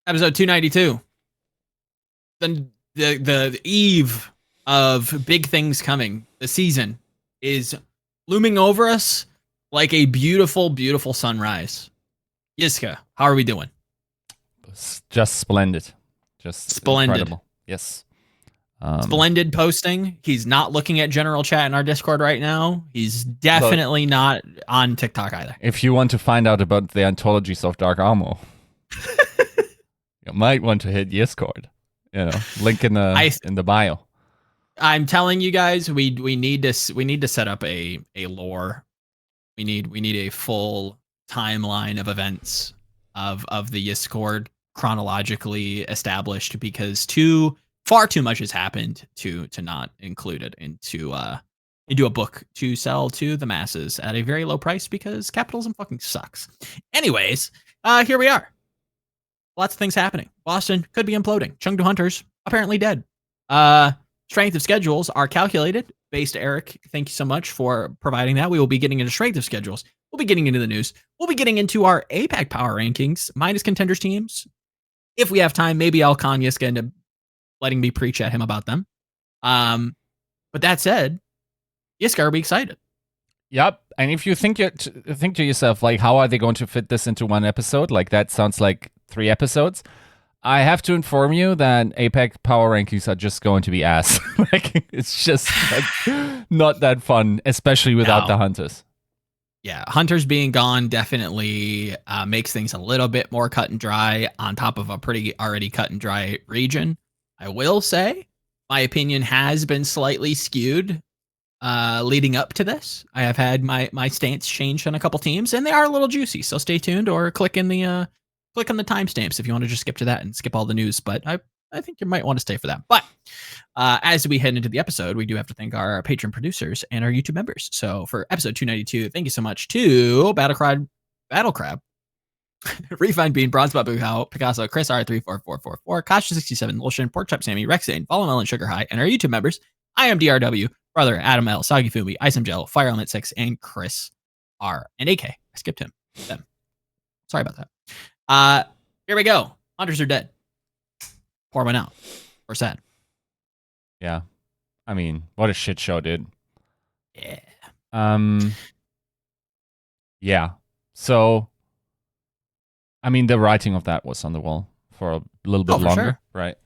Episode 292. The eve of big things coming. The season is looming over us like a beautiful, beautiful sunrise. Yiska, how are we doing? Just splendid. Just Splendid. incredible. Yes. Splendid posting. He's not looking at general chat in our Discord right now. He's definitely not on TikTok either. If you want to find out about the anthologies of Dark Armor, you might want to hit Discord. Link in the bio. I'm telling you guys, we need to set up a lore. We need a full timeline of events of the Discord chronologically established, because far too much has happened to not include it into a book to sell to the masses at a very low price, because capitalism fucking sucks. Anyways, here we are. Lots of things happening. Boston could be imploding. Chengdu Hunters apparently dead. Strength of schedules are calculated. Based Eric, thank you so much for providing that. We will be getting into strength of schedules. We'll be getting into the news. We'll be getting into our APAC power rankings, minus contenders teams. If we have time, maybe I'll con Yiska into letting me preach at him about them. But that said, Yiska, are we excited? Yep. And if you think to yourself, like, how are they going to fit this into one episode? Like, that sounds like 3 episodes. I have to inform you that APAC power rankings are just going to be ass. Like, it's just not that fun, especially without the Hunters. Yeah, Hunters being gone definitely makes things a little bit more cut and dry on top of a pretty already cut and dry region. I will say my opinion has been slightly skewed leading up to this. I have had my stance changed on a couple teams, and they are a little juicy. So stay tuned, or click on the timestamps if you want to just skip to that and skip all the news. But I think you might want to stay for that. But as we head into the episode, we do have to thank our patron producers and our YouTube members. So for episode 292, thank you so much to Battle Crab, Refined Bean, Bronze Babu, Picasso, Chris R34444, Kasha67, Lulshin, Porkchop Sammy, Rexane, Volamel, and Sugar High, and our YouTube members, I am DRW, Brother, Adam L, Soggy Fumi, Isam Gel, Fire Element 6, and Chris R. And AK. I skipped him. Them. Sorry about that. Here we go. Hunters are dead. Pour one out. We're sad. Yeah. I mean, what a shit show, dude. Yeah. Yeah. So, I mean, the writing of that was on the wall for a little bit longer, sure. right?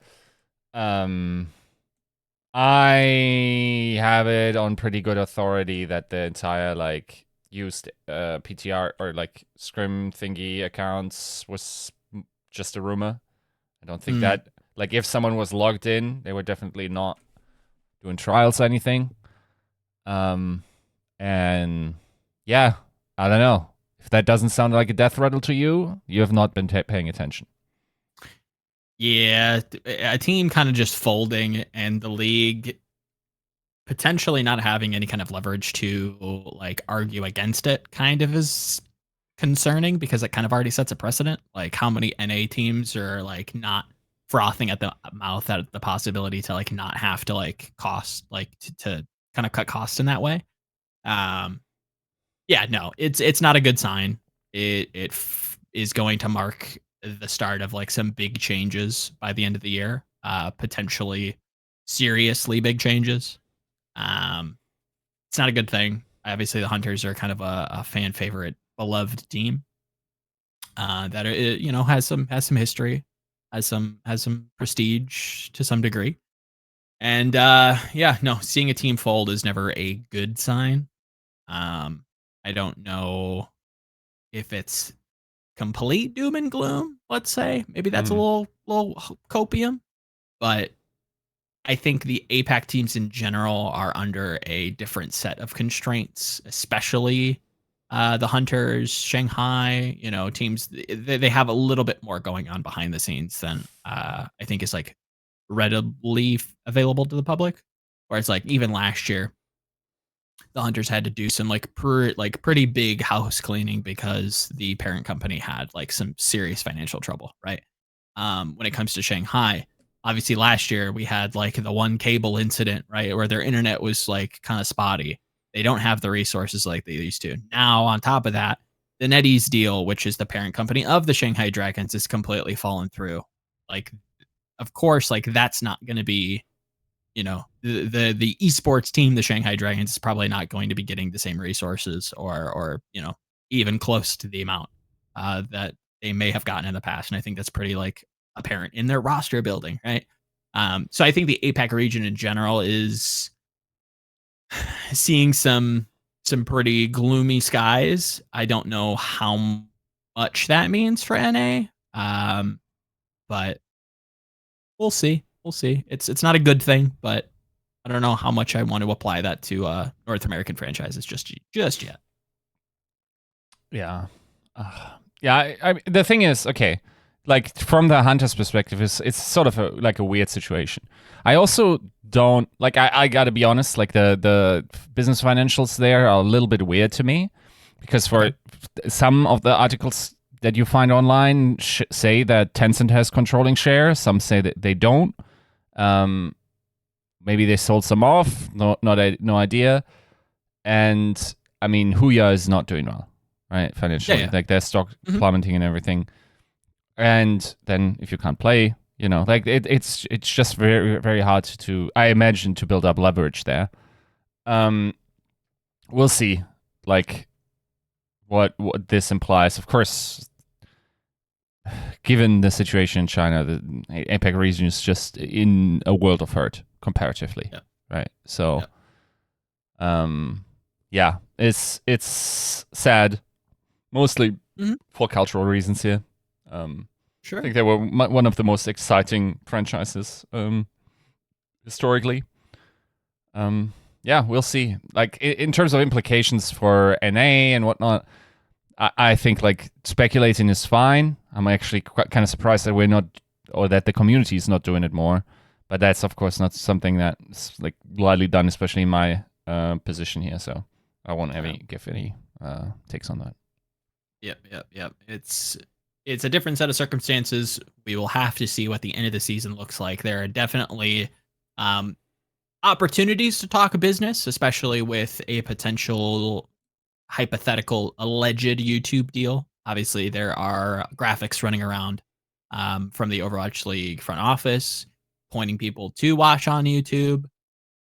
I have it on pretty good authority that the entire used PTR or scrim thingy accounts was just a rumor. I don't think that if someone was logged in, they were definitely not doing trials or anything. And yeah, I don't know. If that doesn't sound like a death rattle to you, you have not been paying attention. Yeah, a team kind of just folding, and the league potentially not having any kind of leverage to argue against it kind of is concerning, because it kind of already sets a precedent. Like, how many NA teams are not frothing at the mouth at the possibility to not have to cost to kind of cut costs in that way. Yeah, no, it's not a good sign. It is going to mark the start of some big changes by the end of the year, potentially seriously big changes. It's not a good thing. Obviously, the Hunters are kind of a fan favorite, beloved team that has some history, has some prestige to some degree, and seeing a team fold is never a good sign. I don't know if it's complete doom and gloom, let's say. Maybe that's a little copium. But I think the APAC teams in general are under a different set of constraints, especially the Hunters, Shanghai, teams. They have a little bit more going on behind the scenes than I think is readily available to the public. Whereas even last year, the Hunters had to do some pretty big house cleaning because the parent company had some serious financial trouble, right? When it comes to Shanghai, obviously last year we had the one cable incident, right, where their internet was kind of spotty. They don't have the resources like they used to. Now, on top of that, the NetEase deal, which is the parent company of the Shanghai Dragons, is completely fallen through. Like, of course, like that's not going to be, the esports team, the Shanghai Dragons, is probably not going to be getting the same resources or even close to the amount that they may have gotten in the past. And I think that's pretty like apparent in their roster building, right? So I think the APAC region in general is seeing some pretty gloomy skies. I don't know how much that means for NA, but we'll see. We'll see. It's not a good thing, but I don't know how much I want to apply that to North American franchises just yet. Yeah. I the thing is, okay, like from the Hunter's perspective, it's sort of like a weird situation. I also don't like. I gotta be honest. Like the business financials there are a little bit weird to me, because for some of the articles that you find online say that Tencent has controlling share. Some say that they don't. Maybe they sold some off. No idea. And I mean, Huya is not doing well, right? Financially, Yeah. like their stock plummeting and everything. And then if you can't play, like it's just very, very hard to, I imagine, to build up leverage there. We'll see, like what this implies. Of course, given the situation in China, the APAC region is just in a world of hurt comparatively, right? So, yeah, it's sad, mostly for cultural reasons here. Sure. I think they were one of the most exciting franchises historically. Yeah, we'll see. Like in terms of implications for NA and whatnot, I think like speculating is fine. I'm actually kind of surprised that we're not, or that the community is not doing it more. But that's of course not something that's like widely done, especially in my position here. So I won't give any takes on that. Yep. It's a different set of circumstances. We will have to see what the end of the season looks like. There are definitely opportunities to talk business, especially with a potential hypothetical alleged YouTube deal. Obviously, there are graphics running around from the Overwatch League front office pointing people to watch on YouTube.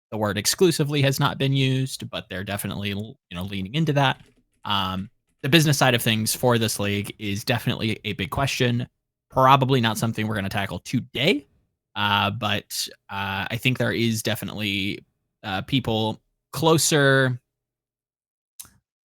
The word exclusively has not been used, but they're definitely leaning into that. The business side of things for this league is definitely a big question. Probably not something we're going to tackle today, but I think there is definitely people closer.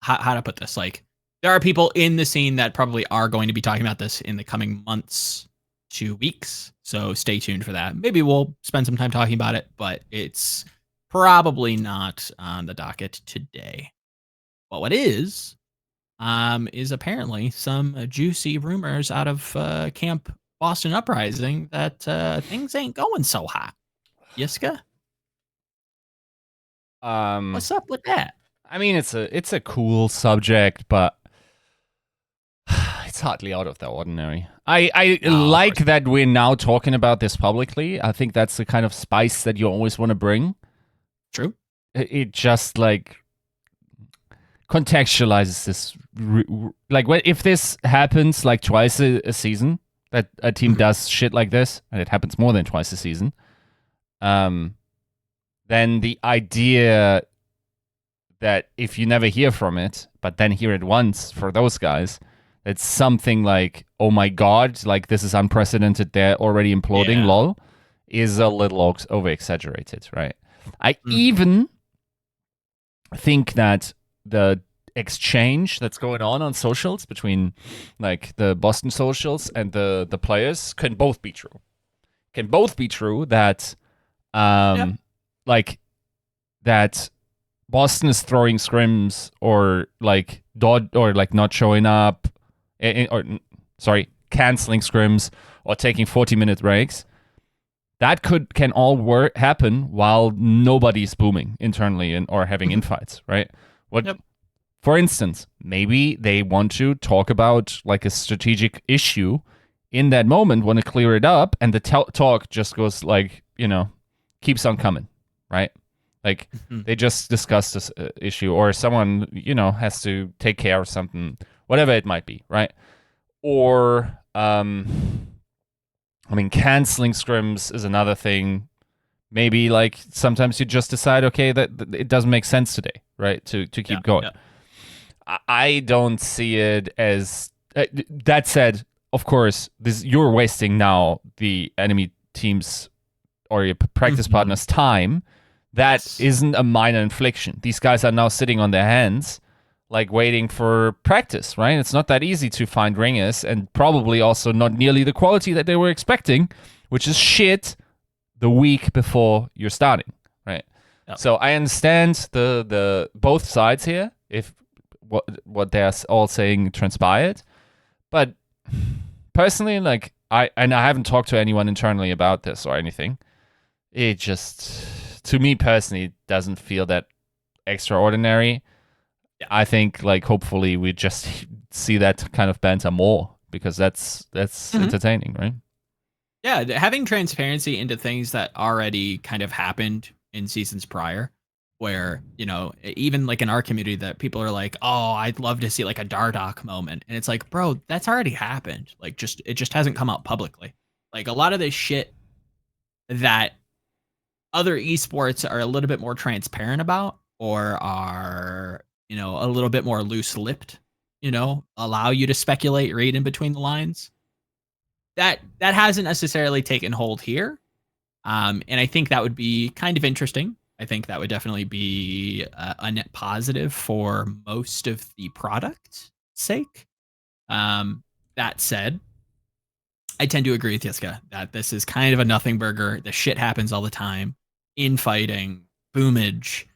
How to put this? Like, there are people in the scene that probably are going to be talking about this in the coming months to weeks. So stay tuned for that. Maybe we'll spend some time talking about it, but it's probably not on the docket today. But what is apparently some juicy rumors out of Camp Boston Uprising that things ain't going so hot. Yiska? What's up with that? I mean, it's a cool subject, but it's hardly out of the ordinary. I like that we're now talking about this publicly. I think that's the kind of spice that you always want to bring. True. It just like contextualizes this. Like, if this happens like twice a season, that a team does shit like this, and it happens more than twice a season, then the idea that if you never hear from it, but then hear it once for those guys, it's something like, oh my god, like this is unprecedented, they're already imploding, lol, is a little over-exaggerated, right? I even think that the exchange that's going on socials between like the Boston socials and the players can both be true. Can both be true that like that Boston is throwing scrims or like not showing up, canceling scrims or taking 40-minute breaks. That can all happen while nobody's booming internally or having infights, right? For instance, maybe they want to talk about like a strategic issue in that moment, want to clear it up, and the talk just goes like, keeps on coming, right? Like they just discussed this issue, or someone, has to take care of something, whatever it might be, right? Or canceling scrims is another thing. Maybe like sometimes you just decide, okay, that it doesn't make sense today, right? To keep going. Yeah. I don't see it as that said. Of course, you're wasting now the enemy team's or your practice partner's time. That isn't a minor infliction. These guys are now sitting on their hands, like waiting for practice, right? It's not that easy to find ringers, and probably also not nearly the quality that they were expecting, which is shit the week before you're starting, right? Yep. So I understand the both sides here, if what they're all saying transpired, but personally, like I haven't talked to anyone internally about this or anything. It just, to me personally, doesn't feel that extraordinary. Yeah. I think, like, hopefully we just see that kind of banter more, because that's entertaining, right? Yeah, having transparency into things that already kind of happened in seasons prior, where, you know, even like in our community that people are like, oh, I'd love to see like a Dardoch moment. And it's like, bro, that's already happened. Like, it just hasn't come out publicly. Like, a lot of this shit that other esports are a little bit more transparent about, or are, you know, a little bit more loose-lipped, you know, allow you to speculate, read in between the lines. That hasn't necessarily taken hold here. And I think that would be kind of interesting. I think that would definitely be a net positive for most of the product's sake. That said, I tend to agree with Yiska that this is kind of a nothing burger. The shit happens all the time. Infighting, boomage.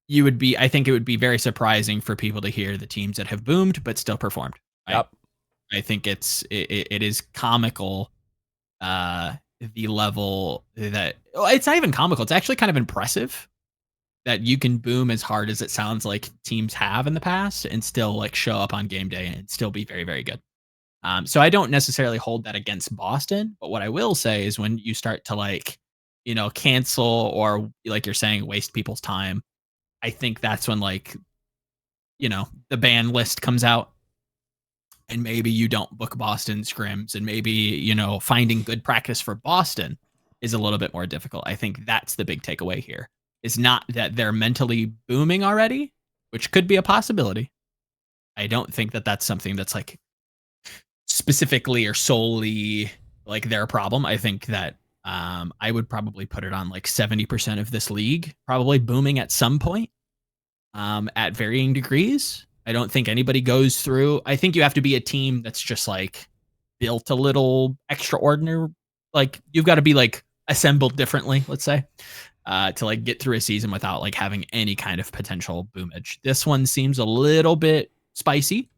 I think it would be very surprising for people to hear the teams that have boomed but still performed. Right? Yep. I think it is comical, the level that, it's not even comical. It's actually kind of impressive that you can boom as hard as it sounds like teams have in the past and still like show up on game day and still be very, very good. So I don't necessarily hold that against Boston, but what I will say is when you start to like, you know, cancel or, like you're saying, waste people's time, I think that's when, like, you know, the ban list comes out and maybe you don't book Boston scrims, and maybe, you know, finding good practice for Boston is a little bit more difficult. I think that's the big takeaway here, is not that they're mentally booming already, which could be a possibility. I don't think that that's something that's like specifically or solely like their problem. I think that I would probably put it on like 70% of this league probably booming at some point, at varying degrees. I don't think anybody goes through. I think you have to be a team that's just like built a little extraordinary. Like, you've got to be like assembled differently, let's say, to like get through a season without like having any kind of potential boomage. This one seems a little bit spicy,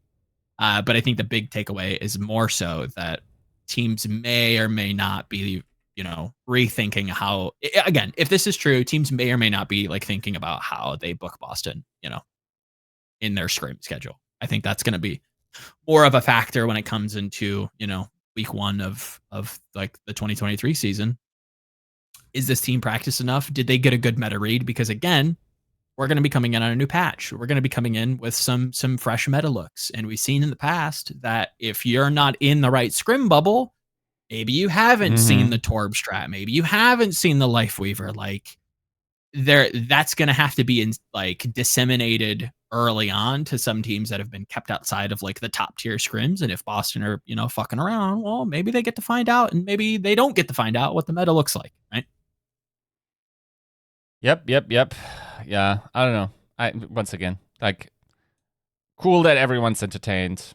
but I think the big takeaway is more so that teams may or may not be, you know, rethinking how, again, if this is true, teams may or may not be like thinking about how they book Boston, you know, in their scrim schedule. I think that's going to be more of a factor when it comes into, you know, week one of like the 2023 season. Is this team practiced enough? Did they get a good meta read? Because again, we're going to be coming in on a new patch. We're going to be coming in with some fresh meta looks. And we've seen in the past that if you're not in the right scrim bubble, maybe you haven't seen the Torb strat, maybe you haven't seen the Life Weaver, like that's going to have to be in, like, disseminated early on to some teams that have been kept outside of like the top tier scrims. And if Boston are, you know, fucking around, well, maybe they get to find out, and maybe they don't get to find out what the meta looks like, right? Yep. Yeah, I don't know. Once again, like, cool that everyone's entertained.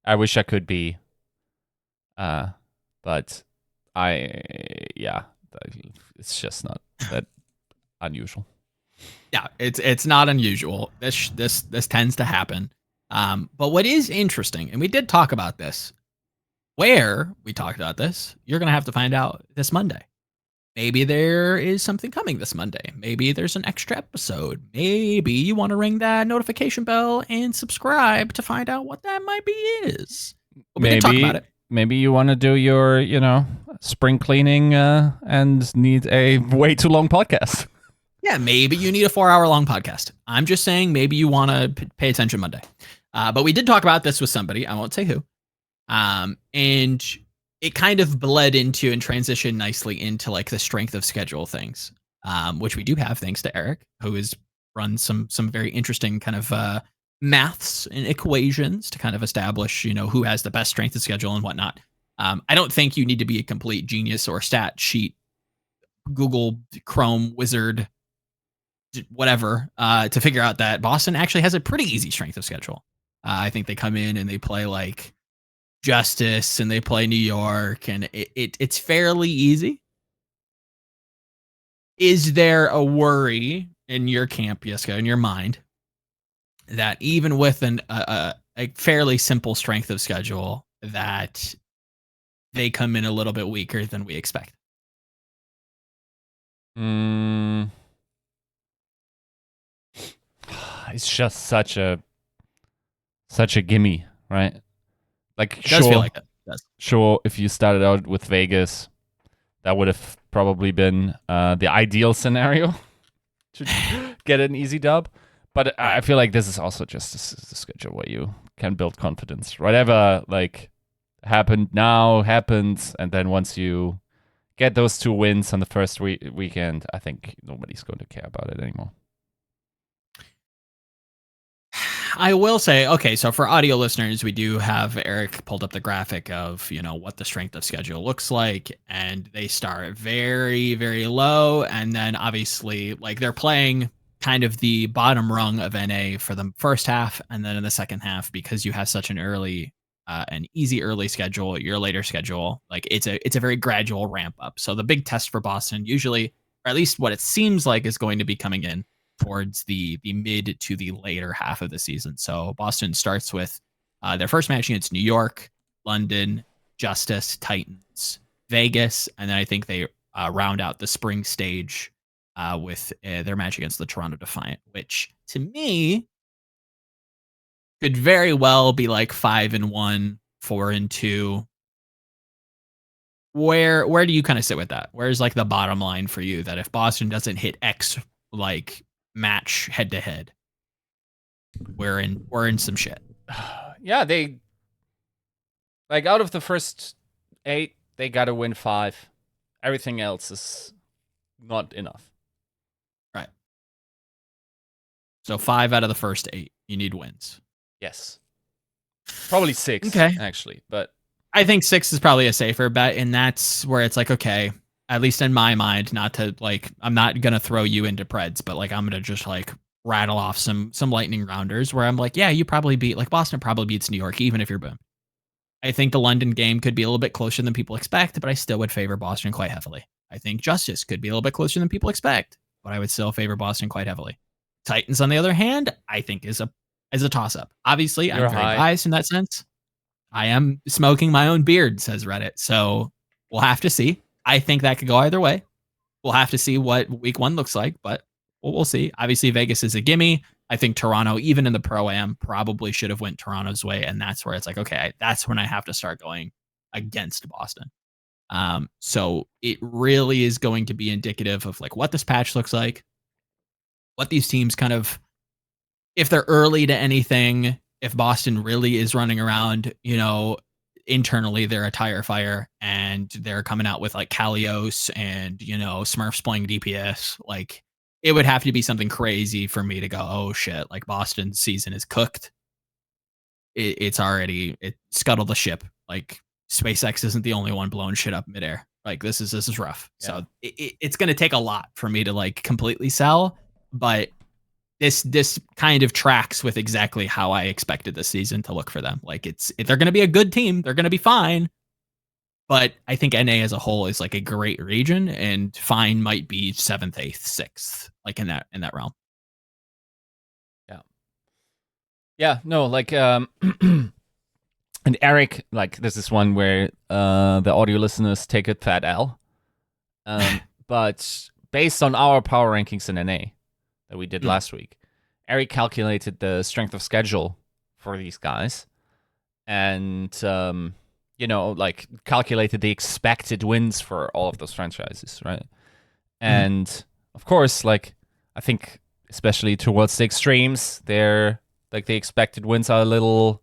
I wish I could be. But it's just not that unusual. Yeah, it's not unusual. This tends to happen. But what is interesting, and we did talk about this, where we talked about this, you're gonna have to find out this Monday. Maybe there is something coming this Monday. Maybe there's an extra episode. Maybe you want to ring that notification bell and subscribe to find out what that might be is. But we did talk about it. Maybe you want to do your, you know, spring cleaning and need a way too long podcast. Yeah, maybe you need a 4-hour long podcast. I'm just saying, maybe you want to pay attention Monday. But we did talk about this with somebody. I won't say who. And it kind of bled into and transitioned nicely into like the strength of schedule things, which we do have thanks to Eric, who has run some very interesting kind of maths and equations to kind of establish, who has the best strength of schedule and whatnot. I don't think you need to be a complete genius or stat sheet, Google Chrome wizard, whatever, to figure out that Boston actually has a pretty easy strength of schedule. I think they come in and they play like Justice and they play New York, and it's fairly easy. Is there a worry in your camp, Yiska, in your mind, that even with a fairly simple strength of schedule, that they come in a little bit weaker than we expect? It's just such a gimme, right? Like, it does feel like it. Sure, if you started out with Vegas, that would have probably been the ideal scenario to get an easy dub. But I feel like this is also just a schedule where you can build confidence. Whatever like happened now happens, and then once you get those 2 wins on the first weekend, I think nobody's going to care about it anymore. I will say, okay, so for audio listeners, we do have Eric pulled up the graphic of, what the strength of schedule looks like, and they start very, very low, and then obviously, like, they're playing kind of the bottom rung of NA for the first half, and then in the second half, because you have such an easy early schedule, your later schedule, like, it's a very gradual ramp up. So the big test for Boston usually, or at least what it seems like, is going to be coming in towards the mid to the later half of the season. So Boston starts with their first match against New York, London, Justice, Titans, Vegas, and then I think they round out the spring stage with their match against the Toronto Defiant, which to me could very well be like 5-1, 4-2. Where do you kind of sit with that? Where's like the bottom line for you that if Boston doesn't hit X like match head to head, we're in some shit? Yeah, they like out of the first 8, they got to win 5. Everything else is not enough. Right. So 5 out of the first 8, you need wins. Yes. Probably 6, okay, actually, but I think 6 is probably a safer bet, and that's where it's like, okay, at least in my mind, not to like, I'm not gonna throw you into Preds, but like I'm gonna just like rattle off some lightning rounders where I'm like, yeah, you probably beat, like, Boston probably beats New York, even if you're boom. I think the London game could be a little bit closer than people expect, but I still would favor Boston quite heavily. I think Justice could be a little bit closer than people expect, but I would still favor Boston quite heavily. Titans, on the other hand, I think is a toss up. Obviously, I'm very biased in that sense. I am smoking my own beard, says Reddit. So we'll have to see. I think that could go either way. We'll have to see what week 1 looks like, but we'll see. Obviously, Vegas is a gimme. I think Toronto, even in the Pro-Am, probably should have went Toronto's way, and that's where it's like, okay, that's when I have to start going against Boston. So it really is going to be indicative of like what this patch looks like, what these teams kind of, if they're early to anything, if Boston really is running around, internally they're a tire fire and they're coming out with like Kalios and, Smurfs playing DPS, like it would have to be something crazy for me to go, oh shit, like Boston's season is cooked. It scuttled the ship. Like SpaceX isn't the only one blowing shit up midair. Like this is rough. Yeah. So it's going to take a lot for me to like completely sell, but this kind of tracks with exactly how I expected this season to look for them. Like they're going to be a good team. They're going to be fine. But I think NA as a whole is like a great region, and fine might be 7th, 8th, 6th, like in that realm. Yeah. Yeah, no, like and Eric, like this is one where the audio listeners take a fat L. But based on our power rankings in NA that we did last week, Eric calculated the strength of schedule for these guys and like calculated the expected wins for all of those franchises, right? And of course, like I think especially towards the extremes, they're Like the expected wins are a little.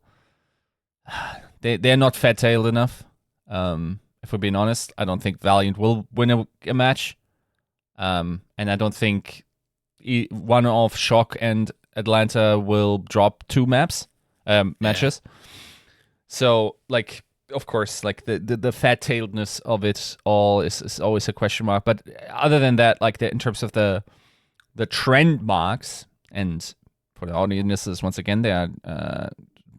They're not fat-tailed enough. If we're being honest, I don't think Valiant will win a match. And I don't think one of Shock and Atlanta will drop 2 matches. So, like, of course, like the fat-tailedness of it all is always a question mark. But other than that, like in terms of the trend marks, and for the audiences, once again, they are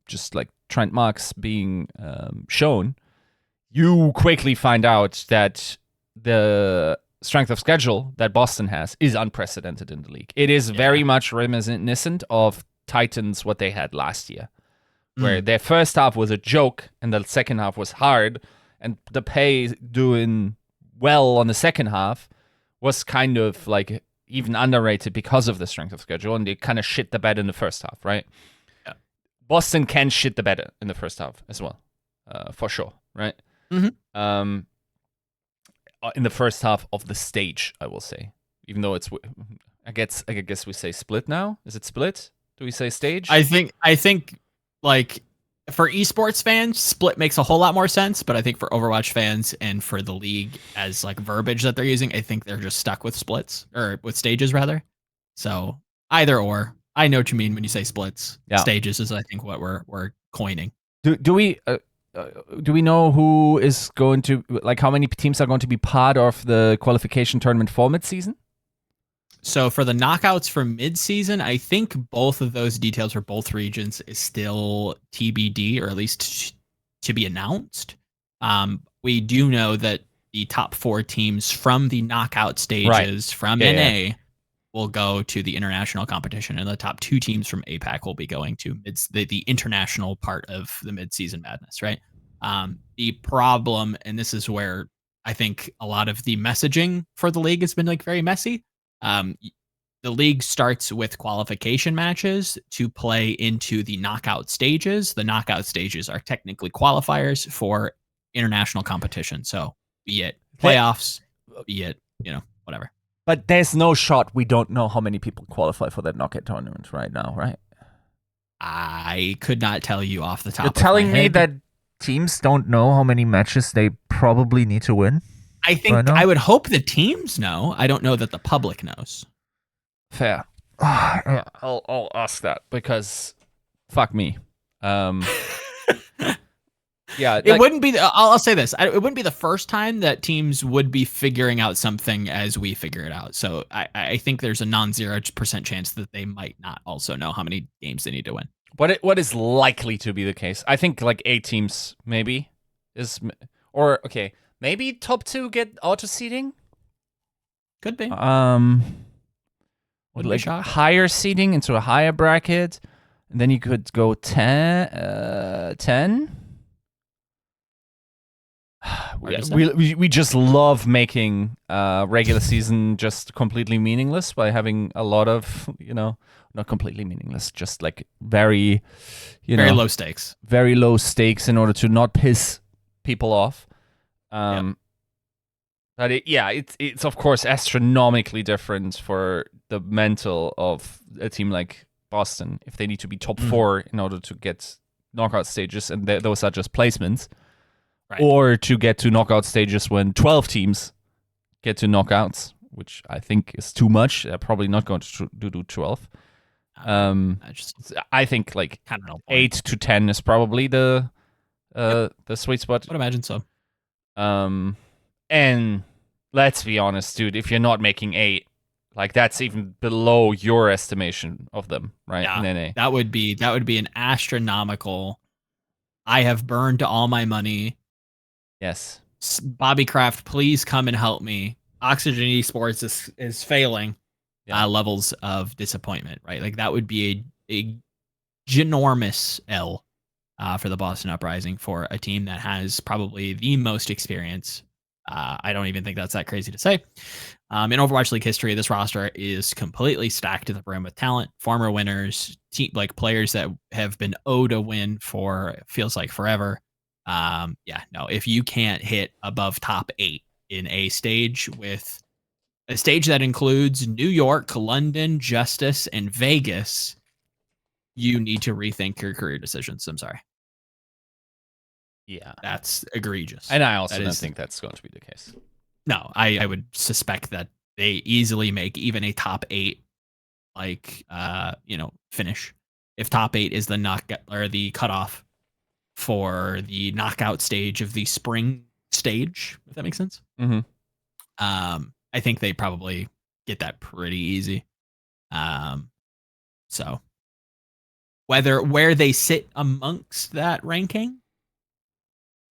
just like trend marks being shown. You quickly find out that the strength of schedule that Boston has is unprecedented in the league. It is very much reminiscent of Titans, what they had last year, where their first half was a joke and the second half was hard, and the pay doing well on the second half was kind of like even underrated because of the strength of schedule, and they kind of shit the bed in the first half, right? Yeah. Boston can shit the bed in the first half as well, for sure, right? Mm-hmm. In the first half of the stage, I will say, even though it's, I guess we say split now. Is it split? Do we say stage? I think like for esports fans, split makes a whole lot more sense. But I think for Overwatch fans and for the league as like verbiage that they're using, I think they're just stuck with splits or with stages rather. So either or. I know what you mean when you say splits. Yeah. Stages is I think what we're coining. Do we know who is going to, like, how many teams are going to be part of the qualification tournament for mid-season? So for the knockouts for mid-season, I think both of those details for both regions is still TBD, or at least to be announced. We do know that the top 4 teams from the knockout stages from NA will go to the international competition, and the top 2 teams from APAC will be going to the international part of the mid-season madness, right? The problem, and this is where I think a lot of the messaging for the league has been like very messy. The league starts with qualification matches to play into the knockout stages. The knockout stages are technically qualifiers for international competition. So be it playoffs, be it, whatever. But there's no shot. We don't know how many people qualify for that knockout tournament right now, right? I could not tell you off the top You're of my telling me head. that teams don't know how many matches they probably need to win? I think I would hope the teams know. I don't know that the public knows. Fair. I'll ask that because fuck me. Yeah, it wouldn't be. I'll say this: it wouldn't be the first time that teams would be figuring out something as we figure it out. So I think there's a non-0% chance that they might not also know how many games they need to win. What is likely to be the case? I think like 8 teams maybe is, or okay, maybe top 2 get auto seeding. Could be. Like higher seeding into a higher bracket, and then you could go 10. We just love making regular season just completely meaningless by having a lot of, not completely meaningless, just like very low stakes. Very low stakes in order to not piss people off. But it's of course astronomically different for the mental of a team like Boston if they need to be top 4 in order to get knockout stages, and those are just placements. Right. Or to get to knockout stages when 12 teams get to knockouts, which I think is too much. They're probably not going to do 12. I think like 8 to 10 is probably the sweet spot. I would imagine so. And let's be honest, dude, if you're not making 8, like that's even below your estimation of them, right? Yeah, that would be an astronomical. I have burned all my money. Yes. Bobby Kraft, please come and help me. Oxygen Esports is failing levels of disappointment, right? Like that would be a ginormous L for the Boston Uprising for a team that has probably the most experience. I don't even think that's that crazy to say. In Overwatch League history, this roster is completely stacked to the brim with talent, former winners, like players that have been owed a win for feels like forever. If you can't hit above top 8 in a stage with a stage that includes New York, London, Justice, and Vegas, you need to rethink your career decisions. I'm sorry. Yeah. That's egregious. And I also That don't is- think that's going to be the case. No, I would suspect that they easily make even a top 8 finish. If top 8 is the knockout or the cutoff for the knockout stage of the spring stage, if that makes sense. Mm-hmm. I think they probably get that pretty easy. So where they sit amongst that ranking,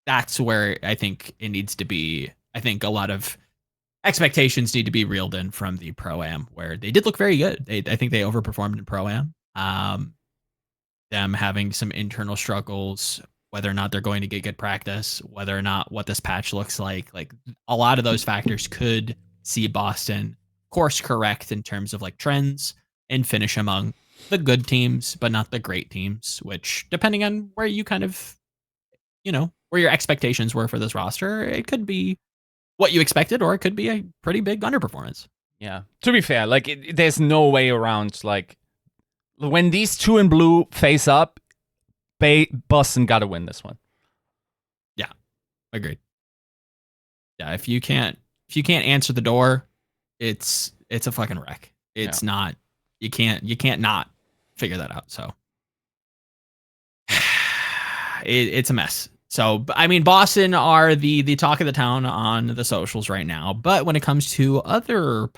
that's where I think it needs to be. I think a lot of expectations need to be reeled in from the Pro-Am, where they did look very good. I think they overperformed in Pro-Am. Them having some internal struggles, whether or not they're going to get good practice, whether or not what this patch looks like a lot of those factors could see Boston course correct in terms of like trends and finish among the good teams, but not the great teams, which depending on where you kind of, where your expectations were for this roster, it could be what you expected, or it could be a pretty big underperformance. Yeah. To be fair, there's no way around, when these 2 in blue face up, Boston got to win this one. Yeah. Agreed. Yeah. If you can't answer the door, it's a fucking wreck. It's not, you can't not figure that out. So it's a mess. So, I mean, Boston are the talk of the town on the socials right now. But when it comes to other,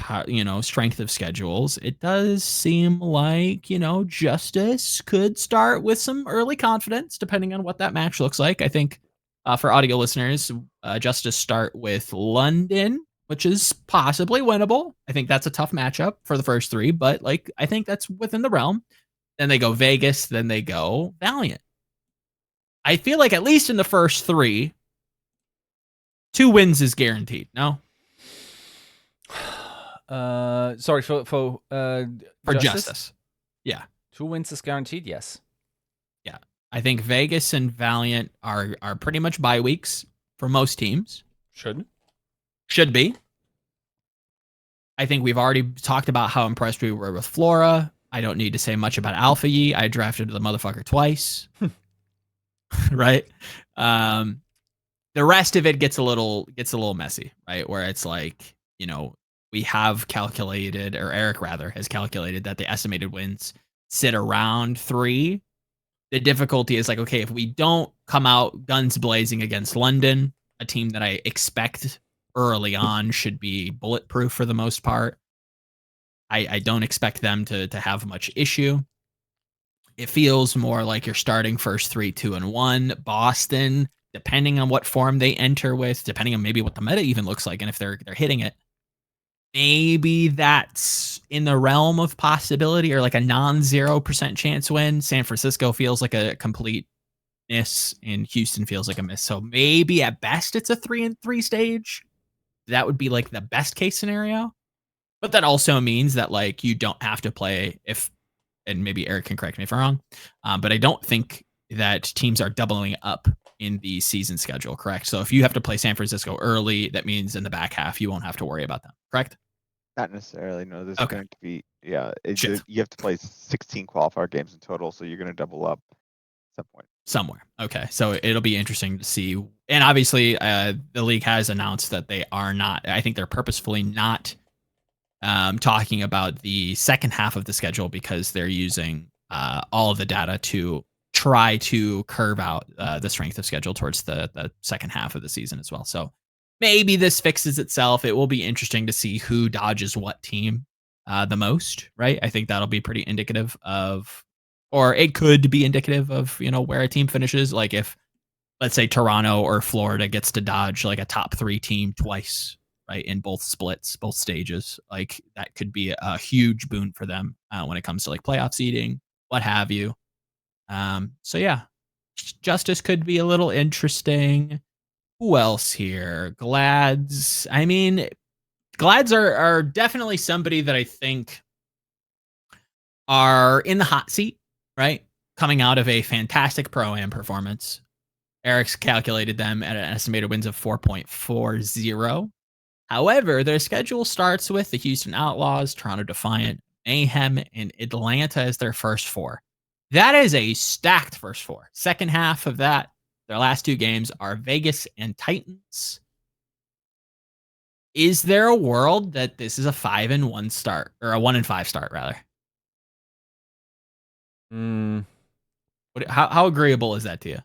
strength of schedules, it does seem like, Justice could start with some early confidence, depending on what that match looks like. I think for audio listeners, Justice start with London, which is possibly winnable. I think that's a tough matchup for the first 3, but I think that's within the realm. Then they go Vegas, then they go Valiant. I feel like at least in the first 3, 2 wins is guaranteed. No, sorry for Justice. Yeah, 2 wins is guaranteed. Yes. Yeah, I think Vegas and Valiant are pretty much bye weeks for most teams. Should be. I think we've already talked about how impressed we were with Flora. I don't need to say much about Alpha Yi. I drafted the motherfucker twice. Right. The rest of it gets a little messy, right? Where it's we have calculated, or Eric rather has calculated, that the estimated wins sit around 3. The difficulty is okay, if we don't come out guns blazing against London, a team that I expect early on should be bulletproof for the most part, I don't expect them to have much issue. It feels more like you're starting first 3, 2, and 1. Boston, depending on what form they enter with, depending on maybe what the meta even looks like, and if they're hitting it, maybe that's in the realm of possibility, or a non-0% chance win. San Francisco feels like a complete miss, and Houston feels like a miss. So maybe at best it's a 3-3 stage. That would be the best case scenario. But that also means that you don't have to play and maybe Eric can correct me if I'm wrong, but I don't think that teams are doubling up in the season schedule, correct? So if you have to play San Francisco early, that means in the back half you won't have to worry about them, correct? Not necessarily. No, there's Okay. going to be you have to play 16 qualifier games in total, so you're going to double up at some point. Somewhere. Okay, so it'll be interesting to see. And obviously, the league has announced that they are not. I think they're purposefully not talking about the second half of the schedule, because they're using all of the data to try to curve out the strength of schedule towards the second half of the season as well. So maybe this fixes itself. It will be interesting to see who dodges what team the most, right? I think that'll be pretty indicative of, or it could be indicative of, where a team finishes. If, let's say, Toronto or Florida gets to dodge a top 3 team twice, right, in both splits, both stages, that could be a huge boon for them when it comes to playoff seeding, what have you. So yeah, Justice could be a little interesting. Who else here? Glads. I mean, Glads are definitely somebody that I think are in the hot seat, right? Coming out of a fantastic Pro-Am performance. Eric's calculated them at an estimated wins of 4.40. However, their schedule starts with the Houston Outlaws, Toronto Defiant, Mayhem, and Atlanta as their first 4. That is a stacked first four. Second half of that, their last two games are Vegas and Titans. Is there a world that this is a 5-1 start, or a 1-5 start rather? How agreeable is that to you?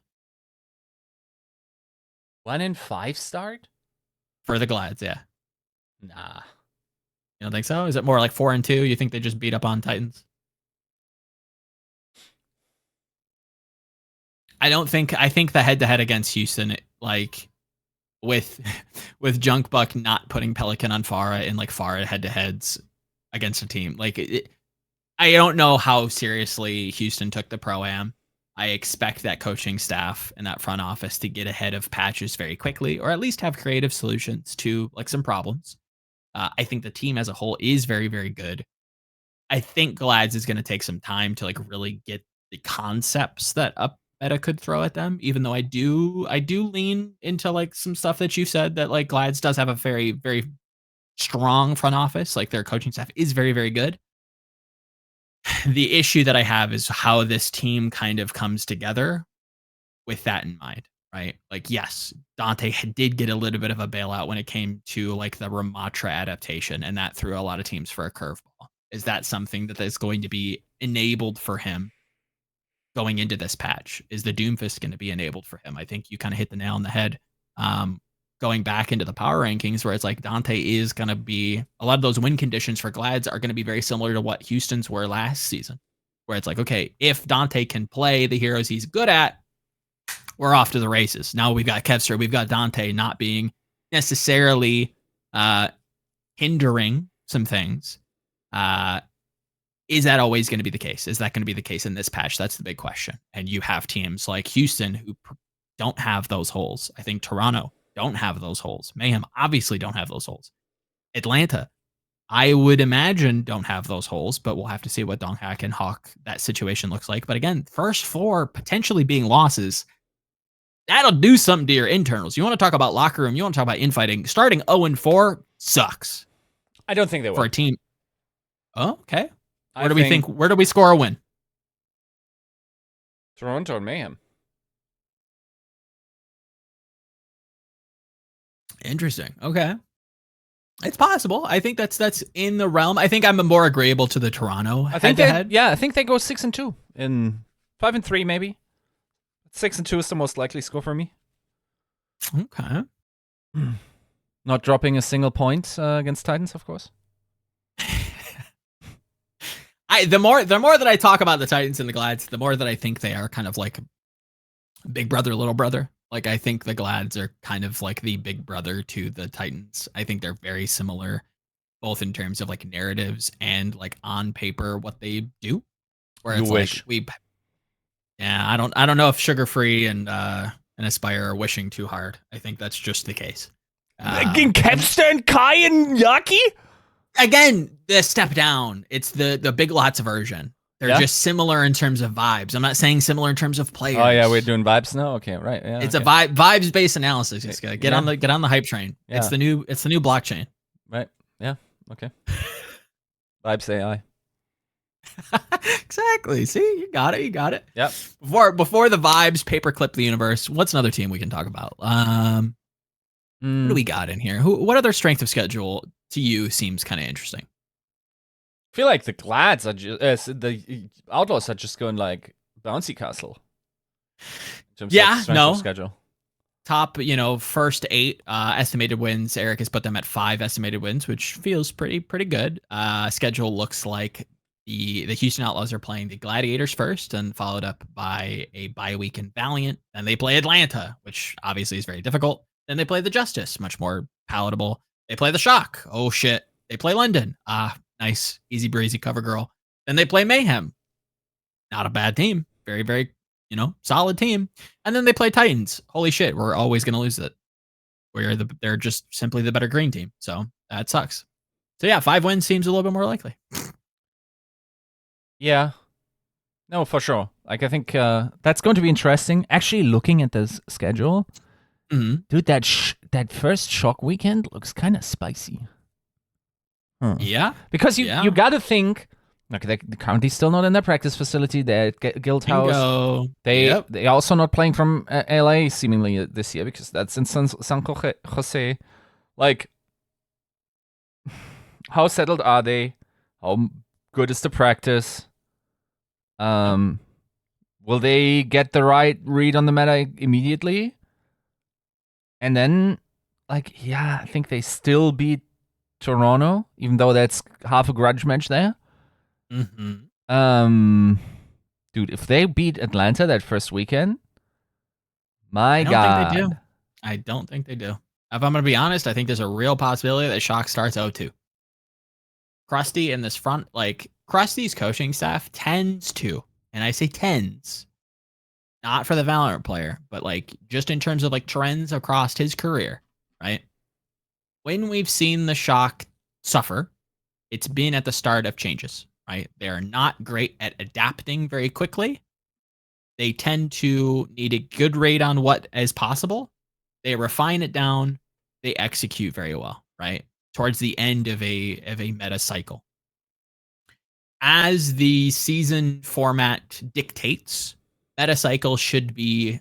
1-5 start For the Glads, yeah. Nah. You don't think so? Is it more like 4-2? You think they just beat up on Titans? I think the head-to-head against Houston, like with Junk Buck not putting Pelican on Farah in like Farah head-to-heads against a team, like I don't know how seriously Houston took the Pro-Am. I expect that coaching staff and that front office to get ahead of patches very quickly, or at least have creative solutions to like some problems. I think the team as a whole is very, very good. I think Glads is going to take some time to like really get the concepts that Meta could throw at them. Even though I do lean into like some stuff that you said, that like Glads does have a very, very strong front office. Like their coaching staff is very, very good. The issue that I have is how this team kind of comes together with that in mind, right? Like, yes, Dante did get a little bit of a bailout when it came to like the Ramatra adaptation, and that threw a lot of teams for a curveball. Is that something that is going to be enabled for him going into this patch? Is the Doomfist going to be enabled for him? I think you kind of hit the nail on the head. Going back into the power rankings, where it's like Dante is going to be, a lot of those win conditions for Glads are going to be very similar to what Houston's were last season, where it's like, okay, if Dante can play the heroes he's good at, we're off to the races. Now we've got Kevster, we've got Dante not being necessarily hindering some things. Is that always going to be the case? Is that going to be the case in this patch? That's the big question. And you have teams like Houston who don't have those holes. I think Toronto don't have those holes. Mayhem obviously don't have those holes. Atlanta, I would imagine, don't have those holes, but we'll have to see what Donghack and Hawk, that situation looks like. But again, first four potentially being losses, that'll do something to your internals. You want to talk about locker room, you want to talk about infighting. Starting 0-4 sucks. I don't think they will. For a team. Oh, okay. Where do we think? Where do we score a win? Toronto and Mayhem. Interesting. Okay. It's possible. I think that's in the realm. I think I'm more agreeable to the Toronto head-to-head. Yeah, I think they go 6-2 in 5-3 maybe. 6-2 is the most likely score for me. Okay. Not dropping a single point against Titans, of course. The more that I talk about the Titans and the Glads, the more that I think they are kind of like big brother, little brother. Like, I think the Glads are kind of like the big brother to the Titans. I think they're very similar, both in terms of like narratives and like on paper what they do. Where it's like I don't know if Sugar Free and Aspire are wishing too hard. I think that's just the case. Kevster and Kai and Yaki? Again, the step down. It's the Big Lots version. They're just similar in terms of vibes. I'm not saying similar in terms of players. Oh yeah, we're doing vibes now. Okay, right. Yeah, it's a vibes based analysis. Get on the hype train. Yeah. It's the new blockchain. Right. Yeah. Okay. Vibes AI. Exactly. See, you got it. Yep. Before the vibes paperclip the universe. What's another team we can talk about? What do we got in here? What other strength of schedule to you seems kind of interesting? I feel like the Glads are just the Outlaws are just going like bouncy castle. In terms of schedule. Top, first 8 estimated wins. Eric has put them at 5 estimated wins, which feels pretty good. Schedule looks like the Houston Outlaws are playing the Gladiators first, and followed up by a bye week in Valiant. Then they play Atlanta, which obviously is very difficult. Then they play the Justice, much more palatable. They play the Shock. Oh shit. They play London. Nice, easy breezy cover girl. Then they play Mayhem. Not a bad team. Very, very, solid team. And then they play Titans. Holy shit, we're always going to lose it. They're just simply the better green team. So that sucks. So yeah, 5 wins seems a little bit more likely. Yeah. No, for sure. Like, I think that's going to be interesting. Actually, looking at this schedule, dude, that first Shock weekend looks kind of spicy. Yeah. Because you got to think Like they're currently still not in their practice facility. They're at Guild House. Bingo. They Yep. they also not playing from LA seemingly this year because that's in San Jose. Like, how settled are they? How good is the practice? Will they get the right read on the meta immediately? And then, like, yeah, I think they still beat Toronto, even though that's half a grudge match there. Mm-hmm. Dude, if they beat Atlanta that first weekend, my I don't God. think they do. I don't think they do. If I'm going to be honest, I think there's a real possibility that Shock starts 0-2. Krusty in this front, like, Krusty's coaching staff tends to, and I say tends, not for the Valorant player, but like just in terms of like trends across his career, right? When we've seen the Shock suffer, it's been at the start of changes, right? They're not great at adapting very quickly. They tend to need a good rate on what is possible. They refine it down. They execute very well, right? Towards the end of a meta cycle. As the season format dictates, meta cycle should be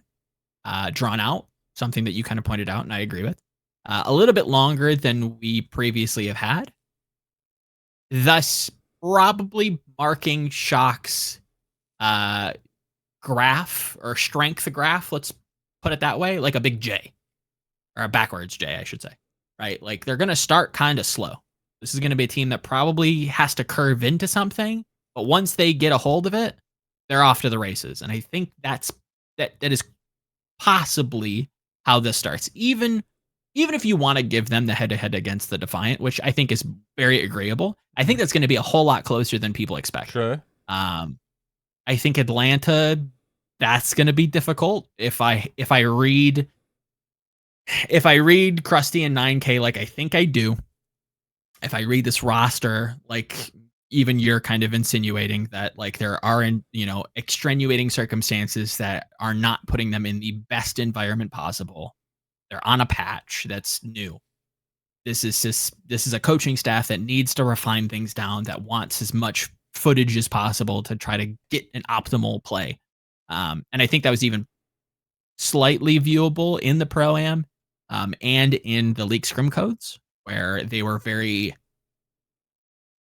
drawn out, something that you kind of pointed out, and I agree with. A little bit longer than we previously have had. Thus, probably marking Shock's graph or strength graph, let's put it that way, like a big J. Or a backwards J, I should say. Right? Like they're going to start kind of slow. This is going to be a team that probably has to curve into something, but once they get a hold of it, they're off to the races. And I think that is possibly how this starts. Even if you want to give them the head-to-head against the Defiant, which I think is very agreeable, I think that's going to be a whole lot closer than people expect. Sure. I think Atlanta, that's going to be difficult. If I read Krusty and 9K like I think I do, if I read this roster, like even you're kind of insinuating that like there are extenuating circumstances that are not putting them in the best environment possible. They're on a patch that's new. This is a coaching staff that needs to refine things down, that wants as much footage as possible to try to get an optimal play. And I think that was even slightly viewable in the Pro-Am and in the league scrim codes, where they were very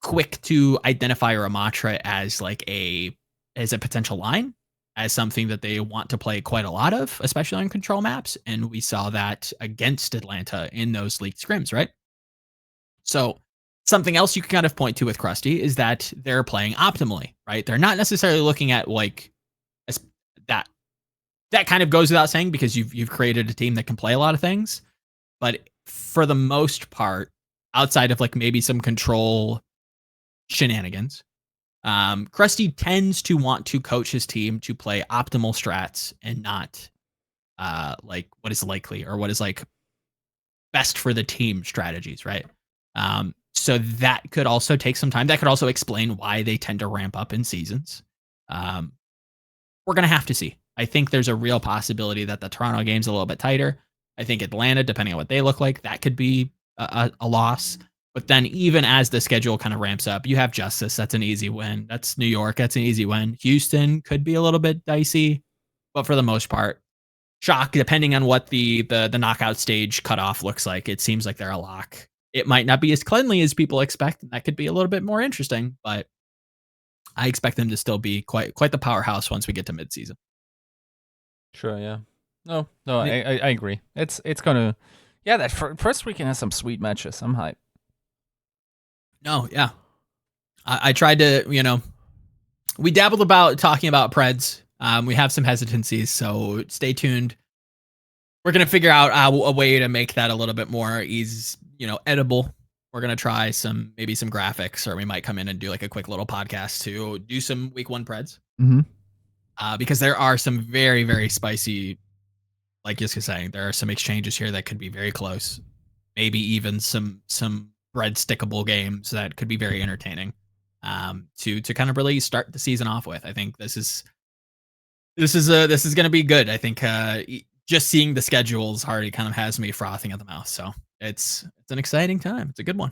quick to identify Ramatra as a potential line, as something that they want to play quite a lot of, especially on control maps. And we saw that against Atlanta in those league scrims, right? So something else you can kind of point to with Krusty is that they're playing optimally, right? They're not necessarily looking at like that. That kind of goes without saying because you've created a team that can play a lot of things. But for the most part, outside of like maybe some control shenanigans, Krusty tends to want to coach his team to play optimal strats and not like what is likely or what is like best for the team strategies, right? So that could also take some time. That could also explain why they tend to ramp up in seasons. We're going to have to see. I think there's a real possibility that the Toronto game's a little bit tighter. I think Atlanta, depending on what they look like, that could be a loss. But then even as the schedule kind of ramps up, you have Justice. That's an easy win. That's New York. That's an easy win. Houston could be a little bit dicey. But for the most part, Shock, depending on what the knockout stage cutoff looks like, it seems like they're a lock. It might not be as cleanly as people expect. And that could be a little bit more interesting. But I expect them to still be quite the powerhouse once we get to midseason. Sure, yeah. No, I agree. It's gonna, yeah. That first weekend has some sweet matches. I'm hyped. No, yeah. I tried to, we dabbled about talking about Preds. We have some hesitancies, so stay tuned. We're gonna figure out a way to make that a little bit more edible. We're gonna try maybe some graphics, or we might come in and do like a quick little podcast to do some week 1 Preds. Mm-hmm. Because there are some very, very spicy, like Yiska saying, there are some exchanges here that could be very close. Maybe even some breadstickable games that could be very entertaining. To kind of really start the season off with. I think this is going to be good. I think just seeing the schedules already kind of has me frothing at the mouth. So it's an exciting time. It's a good one.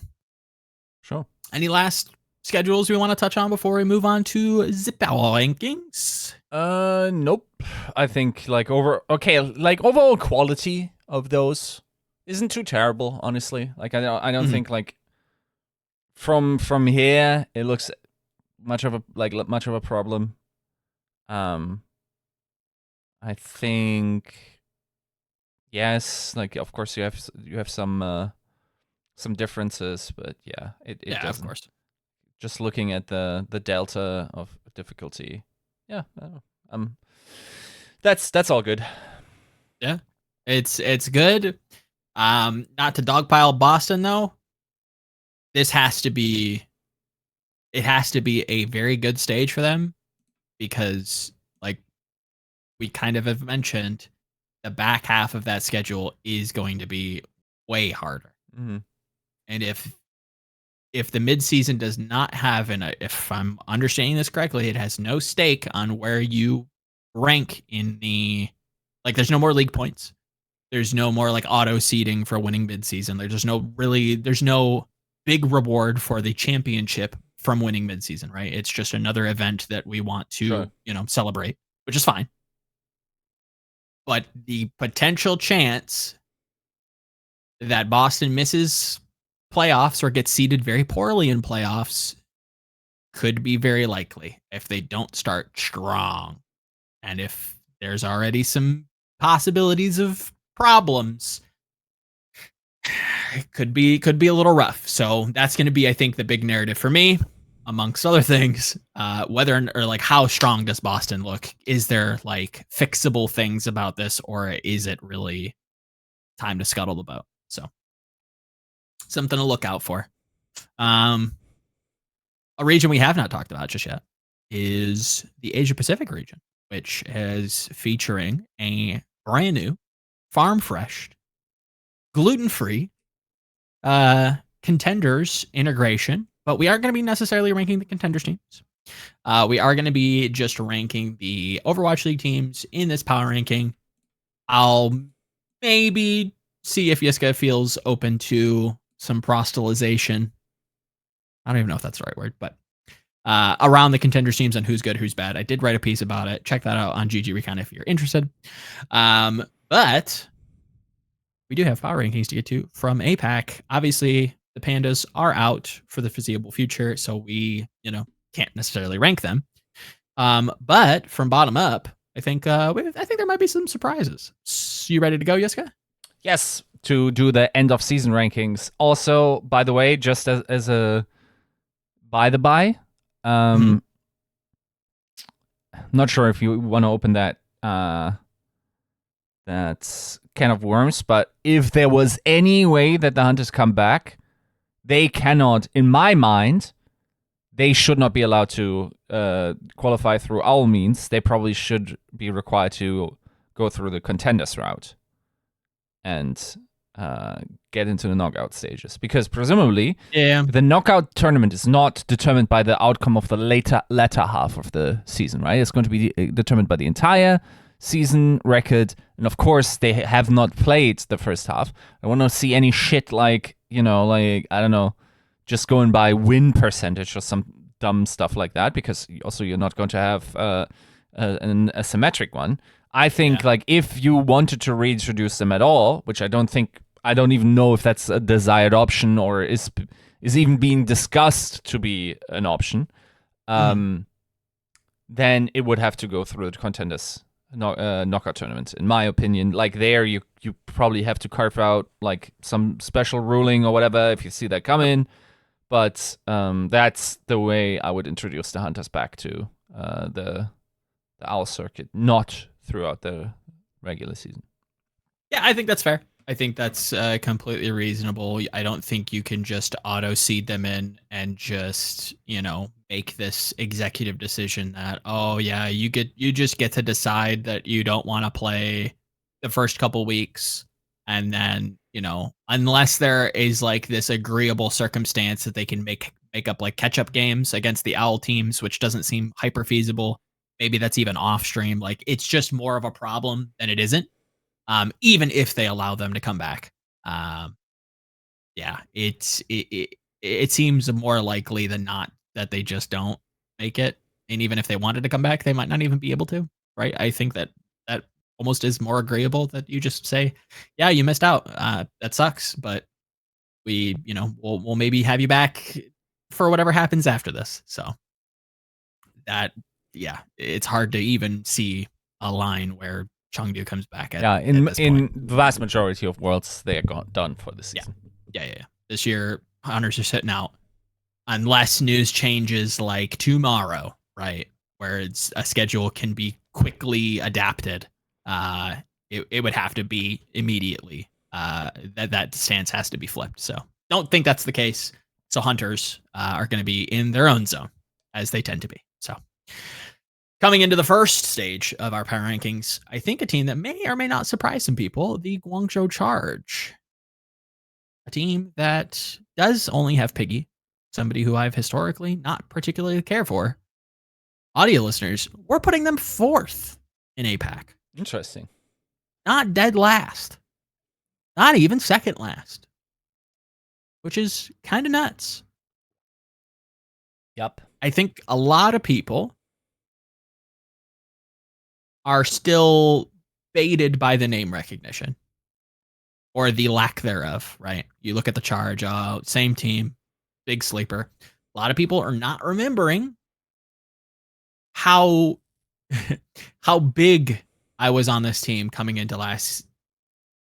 Sure. Any last schedules we want to touch on before we move on to the power rankings? Nope. I think overall quality of those isn't too terrible, honestly. Like I don't think like from here it looks much of a problem. I think yes, like of course you have some differences, but yeah, it Yeah, doesn't. of course. Just looking at the delta of difficulty, yeah, I don't know. That's all good. Yeah, it's good. Not to dogpile Boston though. It has to be a very good stage for them because, like we kind of have mentioned, the back half of that schedule is going to be way harder. Mm-hmm. And if the midseason does not have if I'm understanding this correctly, it has no stake on where you rank in the, like there's no more league points. There's no more like auto seeding for winning midseason. There's no big reward for the championship from winning midseason, right? It's just another event that we want to, celebrate, which is fine. But the potential chance that Boston misses playoffs or gets seeded very poorly in playoffs could be very likely if they don't start strong. And if there's already some possibilities of problems, it could be a little rough. So that's going to be, I think, the big narrative for me, amongst other things. Whether or like how strong does Boston look? Is there like fixable things about this, or is it really time to scuttle the boat? So something to look out for. A region we have not talked about just yet is the Asia Pacific region, which is featuring a brand new, farm fresh, gluten-free contenders integration, but we aren't going to be necessarily ranking the contenders teams. We are going to be just ranking the Overwatch League teams in this power ranking. I'll maybe see if Yiska feels open to some proselytization. I don't even know if that's the right word, but around the contenders teams and who's good, who's bad. I did write a piece about it. Check that out on GG Recon if you're interested. But we do have power rankings to get to from APAC. Obviously, the Pandas are out for the foreseeable future, so we, can't necessarily rank them. But from bottom up, I think there might be some surprises. You ready to go, Yiska? Yes, to do the end of season rankings. Also, by the way, just as a by the by, not sure if you want to open that that's can of worms, but if there was any way that the Hunters come back, they cannot, in my mind, they should not be allowed to qualify through our means. They probably should be required to go through the contenders route and get into the knockout stages, because presumably the knockout tournament is not determined by the outcome of the latter half of the season, right? It's going to be determined by the entire season record, and of course they have not played the first half. I want to see any shit like, I don't know, just going by win percentage or some dumb stuff like that, because also you're not going to have a symmetric one. I think like if you wanted to reintroduce them at all, which I don't even know if that's a desired option or is even being discussed to be an option, then it would have to go through the contenders knockout tournament, in my opinion. Like there, you probably have to carve out like some special ruling or whatever if you see that coming. But that's the way I would introduce the Hunters back to the OWL circuit, not throughout the regular season. Yeah, I think that's fair. I think that's completely reasonable. I don't think you can just auto seed them in and just, make this executive decision that, oh yeah, you just get to decide that you don't want to play the first couple weeks, and then, unless there is like this agreeable circumstance that they can make up like catch-up games against the OWL teams, which doesn't seem hyper feasible. Maybe that's even off stream. Like it's just more of a problem than it isn't. Even if they allow them to come back. It seems more likely than not that they just don't make it. And even if they wanted to come back, they might not even be able to, right? I think that almost is more agreeable that you just say, yeah, you missed out. That sucks, but we'll maybe have you back for whatever happens after this. So that, yeah, it's hard to even see a line where Chengdu comes back at this point. The vast majority of worlds, they are done for the season. Yeah. This year, Hunters are sitting out unless news changes like tomorrow, right? Where it's a schedule can be quickly adapted. It would have to be immediately. That stance has to be flipped. So don't think that's the case. So Hunters are going to be in their own zone, as they tend to be. So coming into the first stage of our power rankings, I think a team that may or may not surprise some people, the Guangzhou Charge. A team that does only have Piggy, somebody who I've historically not particularly care for. Audio listeners, we're putting them 4th in APAC. Interesting. Not dead last. Not even second last. Which is kind of nuts. Yep. I think a lot of people are still baited by the name recognition. Or the lack thereof, right? You look at the Charge, same team, big sleeper. A lot of people are not remembering how big I was on this team coming into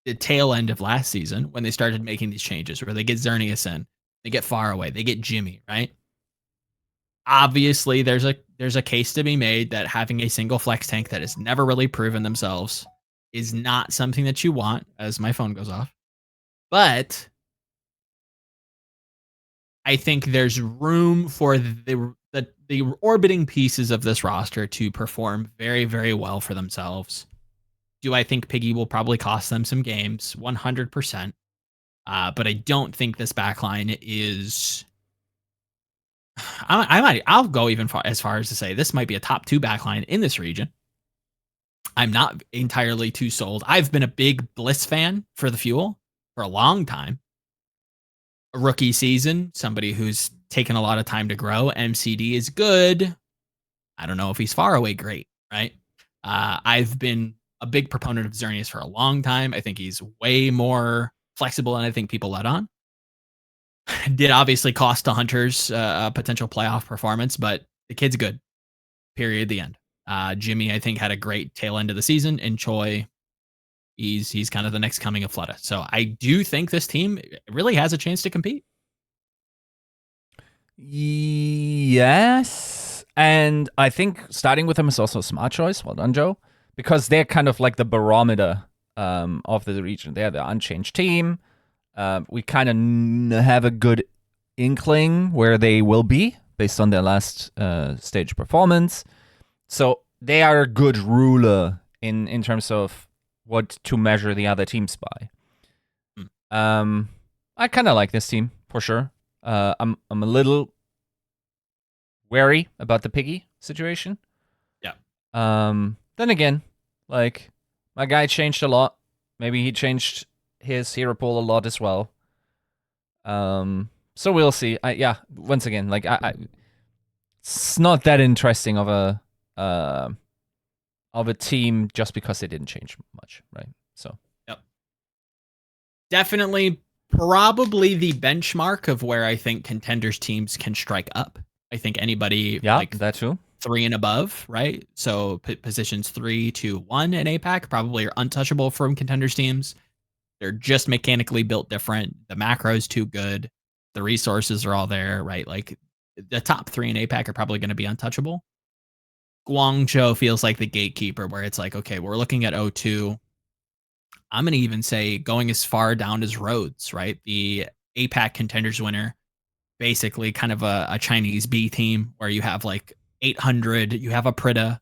the tail end of last season when they started making these changes where they get Xerneas in, they get Far Away, they get Jimmy, right? Obviously, there's a case to be made that having a single flex tank that has never really proven themselves is not something that you want, as my phone goes off. But I think there's room for the orbiting pieces of this roster to perform very, very well for themselves. Do I think Piggy will probably cost them some games? 100%. But I don't think this backline is... I'll go even as far as to say this might be a top 2 backline in this region. I'm not entirely too sold. I've been a big Bliss fan for the Fuel for a long time. A rookie season, somebody who's taken a lot of time to grow. MCD is good. I don't know if he's Far Away great, right? I've been a big proponent of Xerneas for a long time. I think he's way more flexible than I think people let on. Did obviously cost the Hunters a potential playoff performance, but the kid's good. Period. The end. Jimmy, I think, had a great tail end of the season, and Choi, he's kind of the next coming of Flutta. So I do think this team really has a chance to compete. Yes, and I think starting with them is also a smart choice. Well done, Joe, because they're kind of like the barometer of the region. They're the unchanged team. We kind of have a good inkling where they will be based on their last stage performance. So they are a good ruler in terms of what to measure the other teams by. I kind of like this team for sure. I'm a little wary about the Piggy situation. Yeah. Then again, like my guy changed a lot. Maybe he changed his hero pool a lot as well. So we'll see. Once again, like it's not that interesting of a team just because they didn't change much, right? So yep, definitely, probably the benchmark of where I think contenders teams can strike up. I think anybody like that too 3 and above, right? So positions 3 to 1 in APAC probably are untouchable from contenders teams. They're just mechanically built different. The macro's too good. The resources are all there, right? Like the top 3 in APAC are probably going to be untouchable. Guangzhou feels like the gatekeeper where it's like, okay, we're looking at O2. I'm going to even say going as far down as Rhodes, right? The APAC contenders winner, basically kind of a Chinese B team where you have like 800, you have a Prida,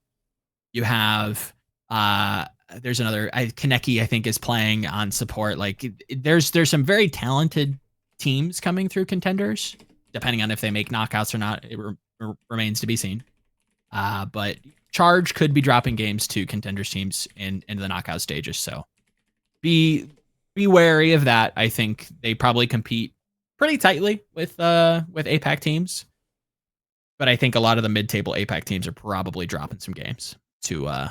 you have, there's another, Kaneki, I think, is playing on support. Like there's some very talented teams coming through contenders, depending on if they make knockouts or not. It remains to be seen. But Charge could be dropping games to contenders teams into the knockout stages. So be wary of that. I think they probably compete pretty tightly with APAC teams. But I think a lot of the mid-table APAC teams are probably dropping some games to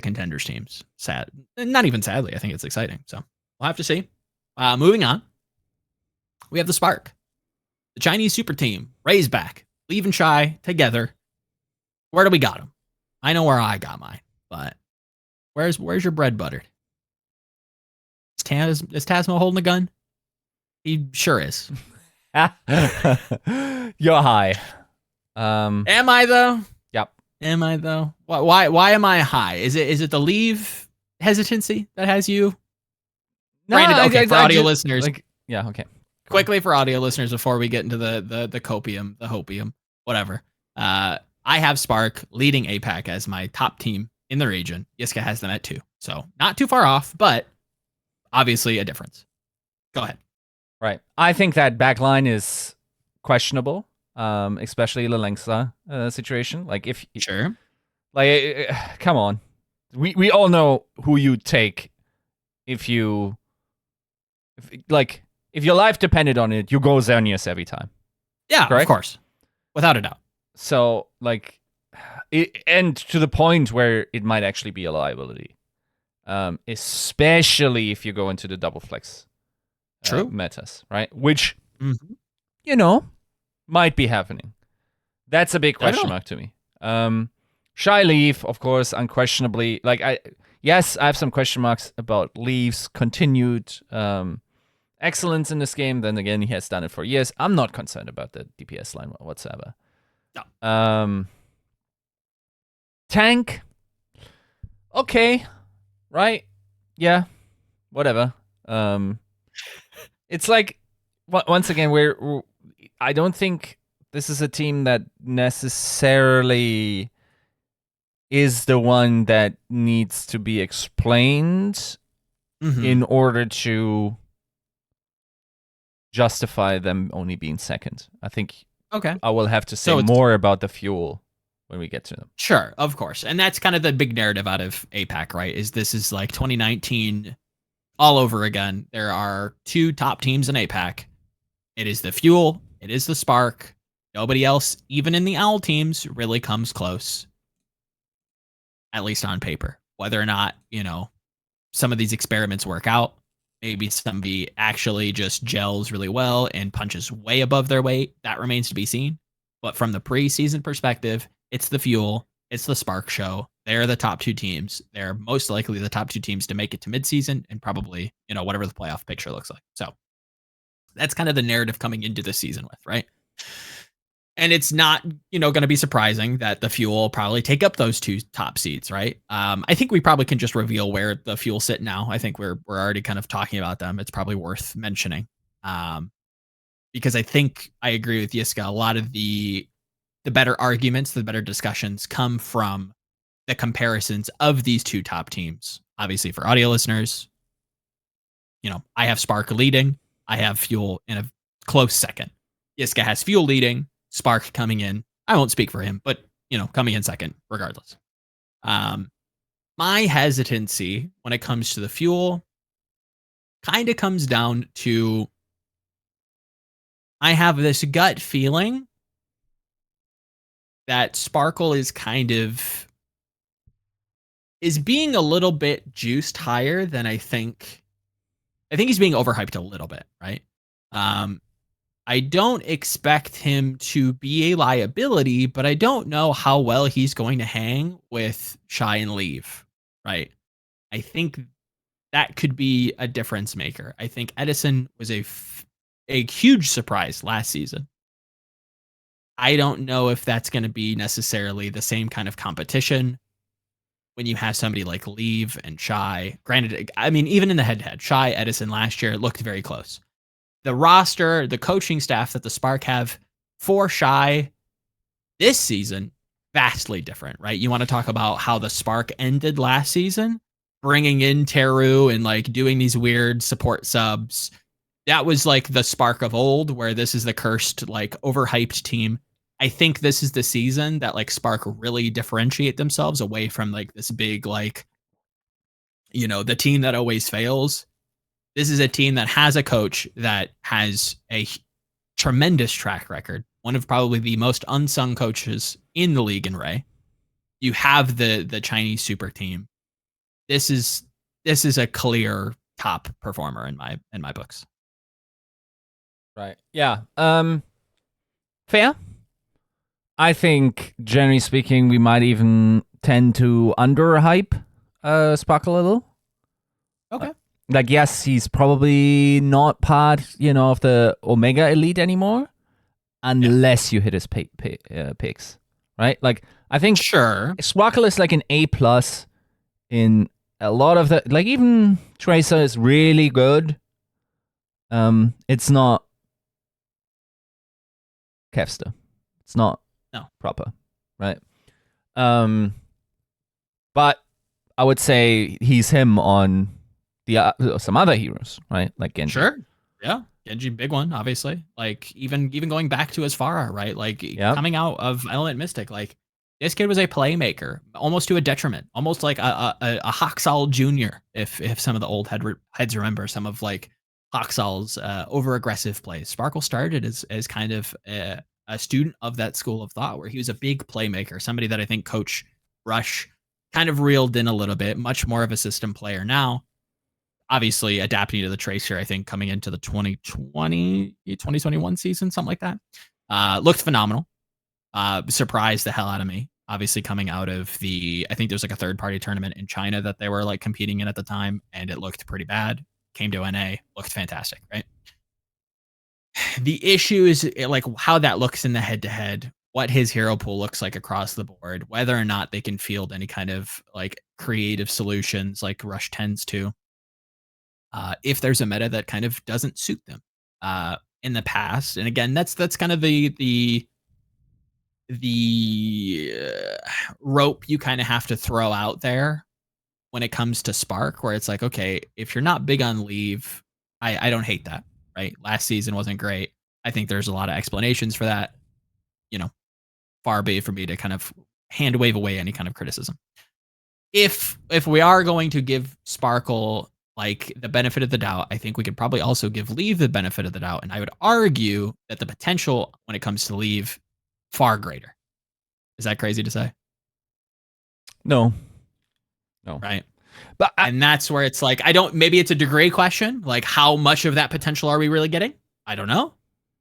contenders teams. Sad, not even sadly. I think it's exciting. So we'll have to see. Moving on, we have the Spark, the Chinese super team, raised back, Leave and Shy together. Where do we got them? I know where I got mine, but where's your bread buttered? Is Tasmo holding a gun? He sure is. You're high. Am I though? Yep. Am I though? Why am I high? Is it the Leave hesitancy that has you? Granted, okay, for audio listeners. Yeah, okay. Quickly for audio listeners before we get into the copium, the hopium, whatever. I have Spark leading APAC as my top team in the region. Yiska has them at 2. So not too far off, but obviously a difference. Go ahead. Right. I think that backline is questionable, especially the Lengsa situation. Like if Sure. Like, come on. We all know who you take if your life depended on it, you go Xerneas every time. Yeah, correct? Of course. Without a doubt. So, and to the point where it might actually be a liability. Especially if you go into the double flex metas, right? Which, might be happening. That's a big question mark to me. Shy Leaf, of course, unquestionably. I have some question marks about Leaf's continued excellence in this game. Then again, he has done it for years. I'm not concerned about the DPS line whatsoever. No. Tank, okay, right? Yeah, whatever. It's like once again, I don't think this is a team that necessarily is the one that needs to be explained in order to justify them only being second. I think I will have to say more about the fuel when we get to them. Sure, of course. And that's kind of the big narrative out of APAC, right? This is like 2019 all over again. There are 2 top teams in APAC. It is the Fuel. It is the Spark. Nobody else, even in the Owl teams, really comes close. At least on paper. Whether or not, some of these experiments work out. Maybe somebody actually just gels really well and punches way above their weight. That remains to be seen. But from the preseason perspective, it's the Fuel. It's the Spark show. They're the top 2 teams. They're most likely the top 2 teams to make it to midseason and probably, whatever the playoff picture looks like. So that's kind of the narrative coming into the season with, right? And it's not, going to be surprising that the Fuel will probably take up those 2 top seeds, right? I think we probably can just reveal where the Fuel sit now. I think we're already kind of talking about them. It's probably worth mentioning. Because I think I agree with Yiska. A lot of the better arguments, the better discussions come from the comparisons of these 2 top teams. Obviously, for audio listeners, I have Spark leading. I have Fuel in a close second. Yiska has Fuel leading. Spark coming in. I won't speak for him, but coming in second regardless. My hesitancy when it comes to the Fuel kind of comes down to I have this gut feeling that Sparkle is being a little bit juiced higher than I think. I think he's being overhyped a little bit, right? I don't expect him to be a liability, but I don't know how well he's going to hang with Shy and Leave, right? I think that could be a difference maker. I think Edison was a huge surprise last season. I don't know if that's going to be necessarily the same kind of competition when you have somebody like Leave and Shy. Granted, I mean, even in the head-to-head, Shy, Edison last year, it looked very close. The roster, the coaching staff that the Spark have for Shy this season, vastly different, right? You want to talk about how the Spark ended last season, bringing in Teru and doing these weird support subs. That was like the Spark of old, where this is the cursed, overhyped team. I think this is the season that Spark really differentiate themselves away from this big, the team that always fails. This is a team that has a coach that has a tremendous track record, one of probably the most unsung coaches in the league in Ray. You have the Chinese super team. This is a clear top performer in my books. Right. Yeah. Fair. I think, generally speaking, we might even tend to underhype Spark a little. Okay. Like, yes, he's probably not part, of the Omega Elite anymore, unless you hit his picks, right? Like, I think Sure. Sparkle is like an A+ in a lot of the, like, even Tracer is really good. It's not Kevster. It's not proper, right? But I would say he's him on the some other heroes, right? Like Genji. Sure. Yeah. Genji, big one, obviously. Like even going back to Asfara, right? Like coming out of Element Mystic, like this kid was a playmaker, almost to a detriment, almost like a Haksal Jr. If some of the old heads remember some of like Haksal's over aggressive plays. Sparkle started as kind of a student of that school of thought, where he was a big playmaker, somebody that I think Coach Rush kind of reeled in a little bit, much more of a system player now. Obviously adapting to the Tracer, I think coming into the 2021 season, something like that. Looked phenomenal. Surprised the hell out of me. Obviously coming out of I think there's like a third-party tournament in China that they were like competing in at the time, and it looked pretty bad. Came to NA, looked fantastic, right? The issue is like how that looks in the head-to-head, what his hero pool looks like across the board, whether or not they can field any kind of like creative solutions like Rush tends to. If there's a meta that kind of doesn't suit them in the past. And again, that's kind of the rope you kind of have to throw out there when it comes to Spark, where it's like, okay, if you're not big on leave, I don't hate that, right? Last season wasn't great. I think there's a lot of explanations for that. Far be it for me to kind of hand wave away any kind of criticism. If we are going to give Sparkle like the benefit of the doubt, I think we could probably also give Leave the benefit of the doubt. And I would argue that the potential when it comes to Leave, far greater. Is that crazy to say? No. Right. But and that's where it's like, maybe it's a degree question. Like how much of that potential are we really getting? I don't know.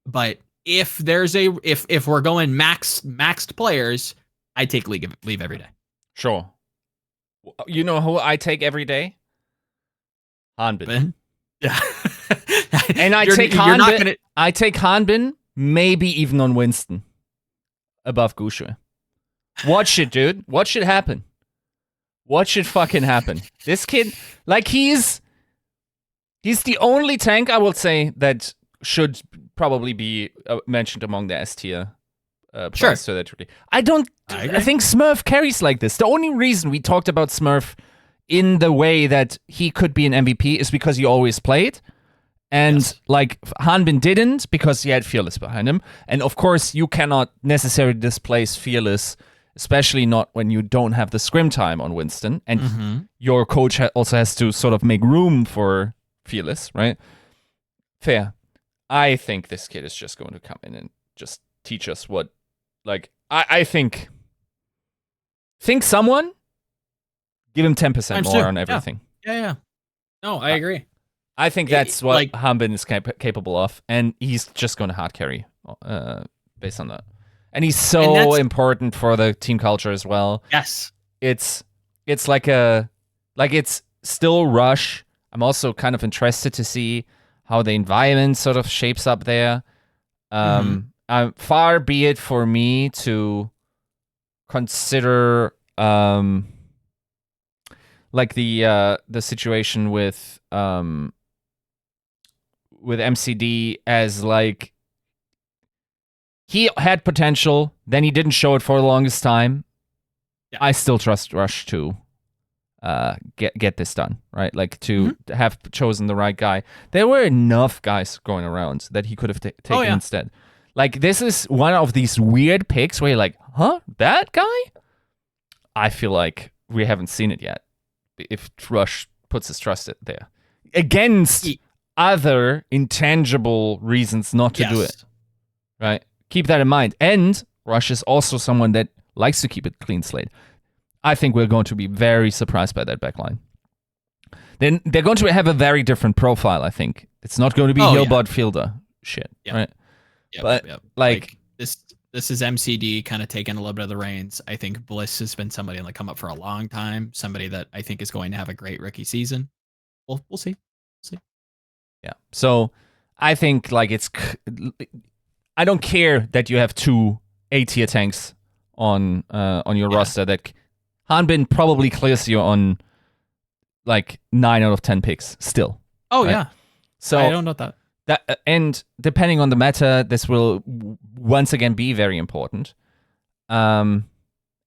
But if we're going maxed players, I take Leave every day. Sure. You know who I take every day? Hanbin. Yeah. And I take Hanbin. I take Hanbin, maybe even on Winston above Gushui. Watch it, dude. What should happen? What should fucking happen? This kid, like he's the only tank I will say that should probably be mentioned among the S tier. Sure. So that I think Smurf carries like this. The only reason we talked about Smurf in the way that he could be an MVP is because he always played. And like Hanbin didn't because he had Fearless behind him. And of course, you cannot necessarily displace Fearless, especially not when you don't have the scrim time on Winston. And your coach also has to sort of make room for Fearless, right? Fair. I think this kid is just going to come in and just teach us what, like, I think someone, give him 10% more on everything. Yeah. No, I agree. I think that's what Hanbin is capable of, and he's just going to hard carry based on that. And he's so important for the team culture as well. Yes. It's like it's still Rush. I'm also kind of interested to see how the environment sort of shapes up there. Far be it for me to consider like the situation with MCD as like he had potential, then he didn't show it for the longest time. Yeah. I still trust Rush to get this done, right? Like to have chosen the right guy. There were enough guys going around that he could have taken instead. Like this is one of these weird picks where you're like, huh, that guy? I feel like we haven't seen it yet. If Rush puts his trust there against other intangible reasons not to do it. right? Keep that in mind. And Rush is also someone that likes to keep it clean slate. I think we're going to be very surprised by that backline. Then they're going to have a very different profile, I think. It's not going to be Hillbot Fielder shit, right? But like this is MCD kind of taking a little bit of the reins. I think Bliss has been somebody that come up for a long time, somebody that I think is going to have a great rookie season. We'll see. Yeah. So I think like I don't care that you have 2 A-tier tanks on your roster that Hanbin probably clears you on like 9 out of 10 picks still. Oh, right? yeah. So I don't know that. And depending on the meta, this will once again be very important. And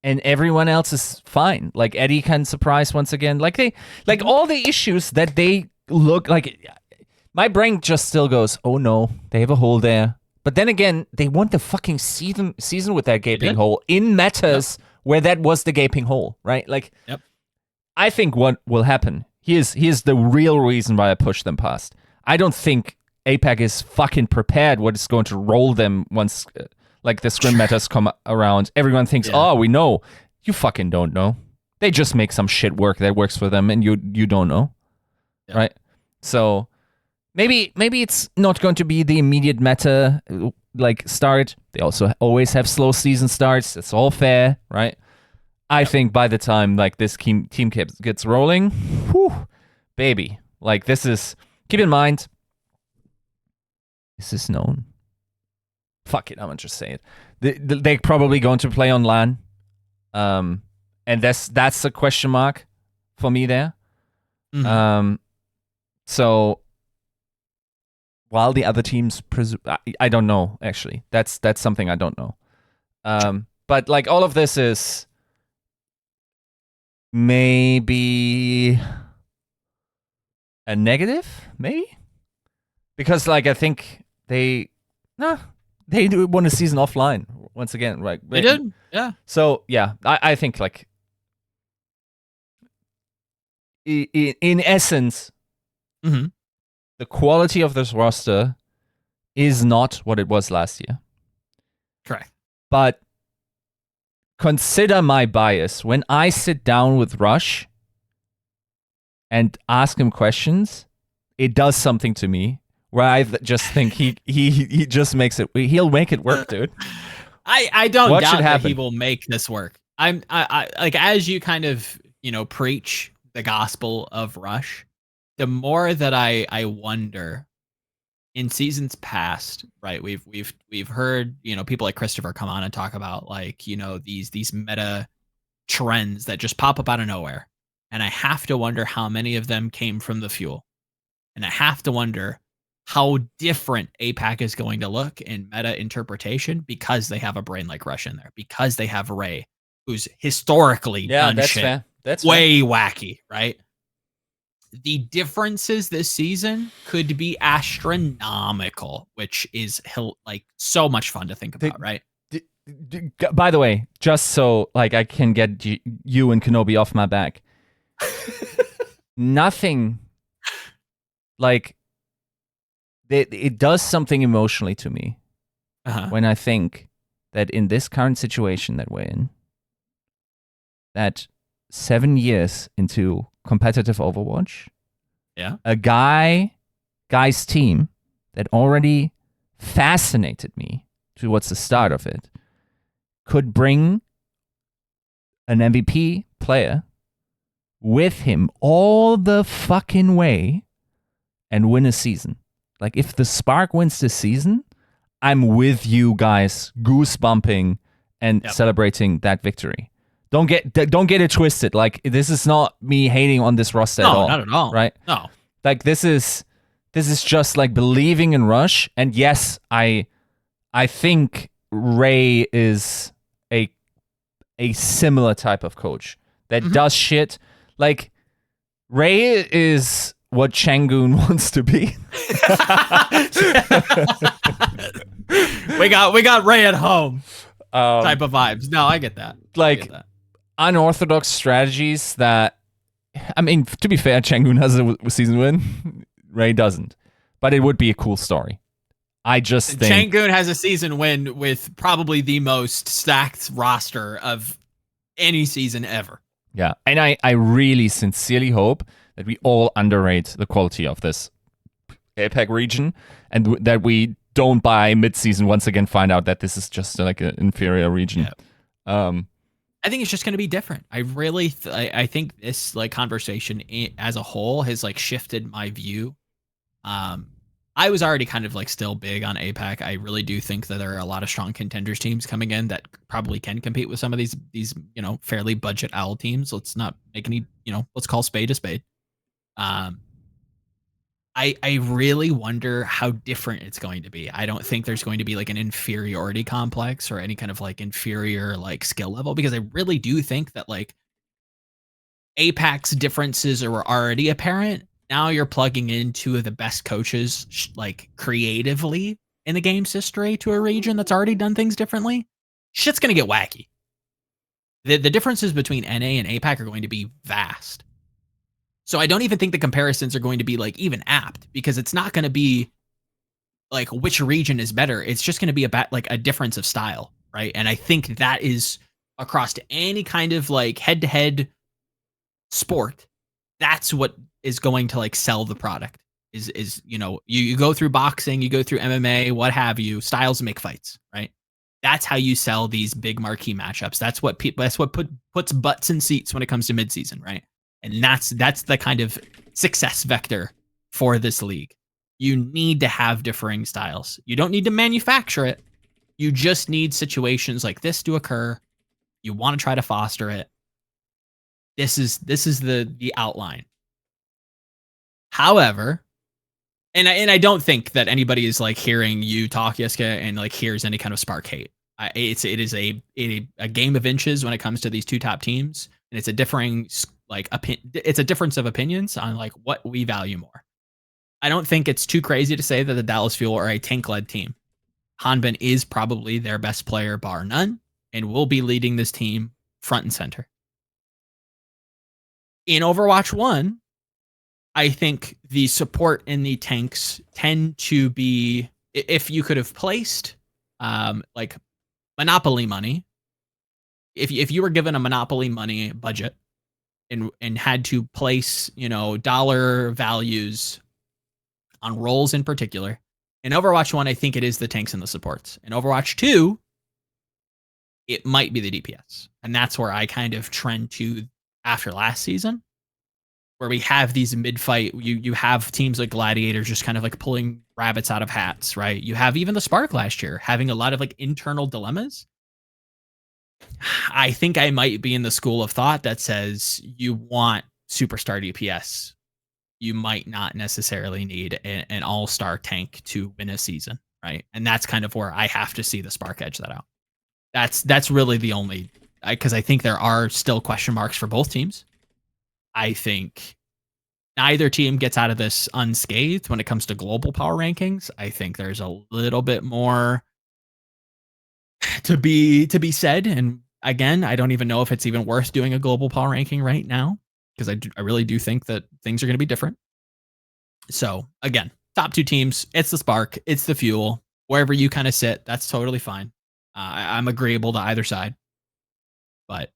everyone else is fine. Like Eddie can surprise once again. Like all the issues that they look like. My brain just still goes, oh no, they have a hole there. But then again, they won the fucking season with that gaping hole in metas where that was the gaping hole, right? Like, I think what will happen, here's the real reason why I pushed them past. I don't think APAC is fucking prepared what is going to roll them once like the scrim metas come around. Everyone thinks, oh, we know. You fucking don't know. They just make some shit work that works for them and you don't know, right? So maybe it's not going to be the immediate meta like start. They also always have slow season starts. It's all fair, right? I think by the time like this team gets rolling, whew, baby, like this is, keep in mind, this is known. Fuck it, I'm gonna just say it. They're probably going to play on LAN, and that's a question mark for me there. So while the other teams I don't know actually. That's something I don't know. But like all of this is maybe a negative, maybe? Because like I think they won a season offline once again, right? They did, yeah. So yeah, I think like in essence, the quality of this roster is not what it was last year. Correct. But consider my bias. When I sit down with Rush and ask him questions, it does something to me where I just think he just makes it. He'll make it work, dude. I don't doubt that he will make this work. I like as you kind of preach the gospel of Rush, the more that I wonder. In seasons past, right? We've heard people like Christopher come on and talk about like these meta trends that just pop up out of nowhere, and I have to wonder how many of them came from the fuel, and I have to wonder how different APAC is going to look in meta interpretation because they have a brain like Rush in there, because they have Ray, who's historically done that's shit fair. That's way wacky, right? The differences this season could be astronomical, which is like so much fun to think about, right? By the way, just so like I can get you and Kenobi off my back, nothing like it does something emotionally to me when I think that in this current situation that we're in, that 7 years into competitive Overwatch, a guy's team that already fascinated me towards the start of it could bring an MVP player with him all the fucking way and win a season. Like if the Spark wins this season, I'm with you guys goosebumping and celebrating that victory. Don't get it twisted. Like this is not me hating on this roster at all. No, not at all. Right? No. Like this is just like believing in Rush. And yes, I think Ray is a similar type of coach that does shit. Like Ray is what Chengdu wants to be. we got Ray at home. Type of vibes. No, I get that. Like unorthodox strategies that, I mean, to be fair, Chengdu has a season win. Ray doesn't. But it would be a cool story. I just think Chengdu has a season win with probably the most stacked roster of any season ever. Yeah, and I really sincerely hope that we all underrate the quality of this APAC region, and that we don't by mid-season once again find out that this is just like an inferior region. Yeah. I think it's just going to be different. I really, I think this like conversation as a whole has like shifted my view. I was already kind of like still big on APAC. I really do think that there are a lot of strong contenders teams coming in that probably can compete with some of these fairly budget owl teams. Let's not make any let's call spade a spade. I really wonder how different it's going to be. I don't think there's going to be like an inferiority complex or any kind of like inferior like skill level, because I really do think that like APAC's differences are already apparent. Now you're plugging in two of the best coaches like creatively in the game's history to a region that's already done things differently. Shit's going to get wacky. The differences between NA and APAC are going to be vast. So I don't even think the comparisons are going to be like even apt, because it's not going to be like which region is better. It's just going to be about like a difference of style, right? And I think that is across to any kind of like head-to-head sport. That's what is going to like sell the product. Is you go through boxing, you go through MMA, what have you. Styles make fights, right? That's how you sell these big marquee matchups. That's what puts butts in seats when it comes to midseason, right? And that's the kind of success vector for this league. You need to have differing styles. You don't need to manufacture it. You just need situations like this to occur. You want to try to foster it. This is the outline. However, and I don't think that anybody is like hearing you talk, Yiska, and like hears any kind of spark hate. It is a game of inches when it comes to these two top teams, and it's a differing like it's a difference of opinions on like what we value more. I don't think it's too crazy to say that the Dallas Fuel are a tank-led team. Hanbin is probably their best player bar none, and will be leading this team front and center. In Overwatch 1, I think the support in the tanks tend to be, if you could have placed like Monopoly money, if you were given a Monopoly money budget and had to place, dollar values on roles in particular. In Overwatch 1, I think it is the tanks and the supports. In Overwatch 2, it might be the DPS. And that's where I kind of trend to after last season, where we have these mid-fight, you have teams like Gladiators just kind of like pulling rabbits out of hats, right? You have even the Spark last year having a lot of like internal dilemmas. I think I might be in the school of thought that says you want superstar DPS. You might not necessarily need an all-star tank to win a season, right? And that's kind of where I have to see the Spark edge that out. That's really the only, because I think there are still question marks for both teams. I think neither team gets out of this unscathed when it comes to global power rankings. I think there's a little bit more to be said, and again, I don't even know if it's even worth doing a global power ranking right now, because I really do think that things are going to be different. So again, top two teams, it's the Spark, it's the Fuel. Wherever you kind of sit, that's totally fine. I'm agreeable to either side, but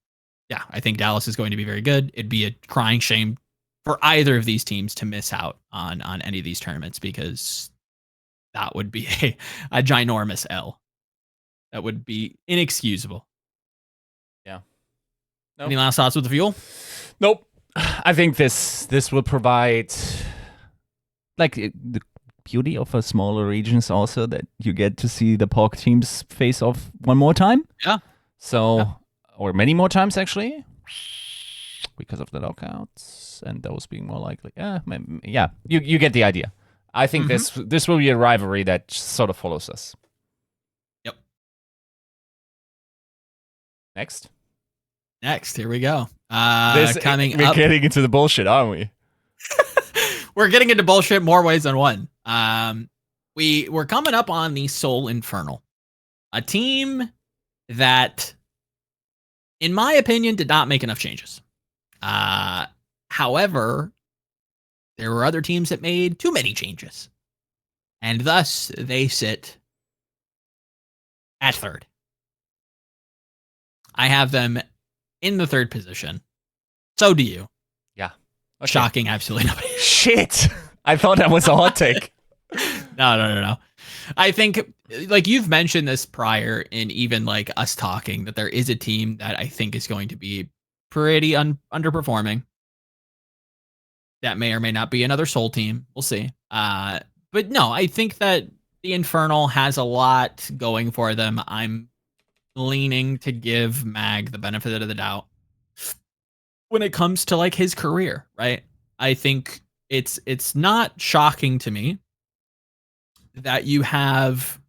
yeah, I think Dallas is going to be very good. It'd be a crying shame for either of these teams to miss out on any of these tournaments, because that would be a ginormous L. That would be inexcusable. Yeah. Nope. Any last thoughts with the Fuel? Nope. I think this will provide, like, the beauty of a smaller region is also that you get to see the POC teams face off one more time. Yeah. So, yeah. Or many more times actually, because of the lockouts and those being more likely. Yeah. You get the idea. I think this will be a rivalry that sort of follows us. Yep. Next, here we go. We're getting into the bullshit, aren't we? We're getting into bullshit more ways than one. We're coming up on the Seoul Infernal, a team that, in my opinion, did not make enough changes. However, there were other teams that made too many changes. And thus, they sit at third. I have them in the third position. So do you. Yeah. Okay. Shocking, absolutely nobody. Shit. I thought that was a hot take. No. I think, like, you've mentioned this prior in even like us talking, that there is a team that I think is going to be pretty underperforming. That may or may not be another Seoul team. We'll see. But no, I think that the Infernal has a lot going for them. I'm leaning to give Mag the benefit of the doubt when it comes to like his career, right? I think it's not shocking to me that you have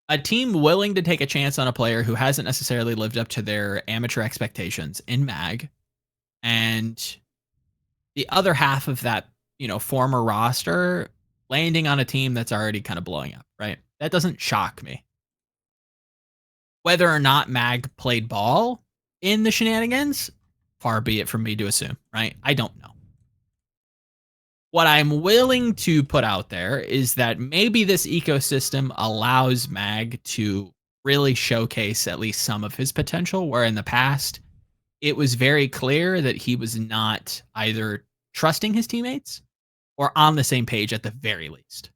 a team willing to take a chance on a player who hasn't necessarily lived up to their amateur expectations in Mag, and the other half of that, former roster landing on a team that's already kind of blowing up, right? That doesn't shock me. Whether or not Mag played ball in the shenanigans, far be it from me to assume, right? I don't know. What I'm willing to put out there is that maybe this ecosystem allows Mag to really showcase at least some of his potential, where in the past, it was very clear that he was not either trusting his teammates or on the same page at the very least.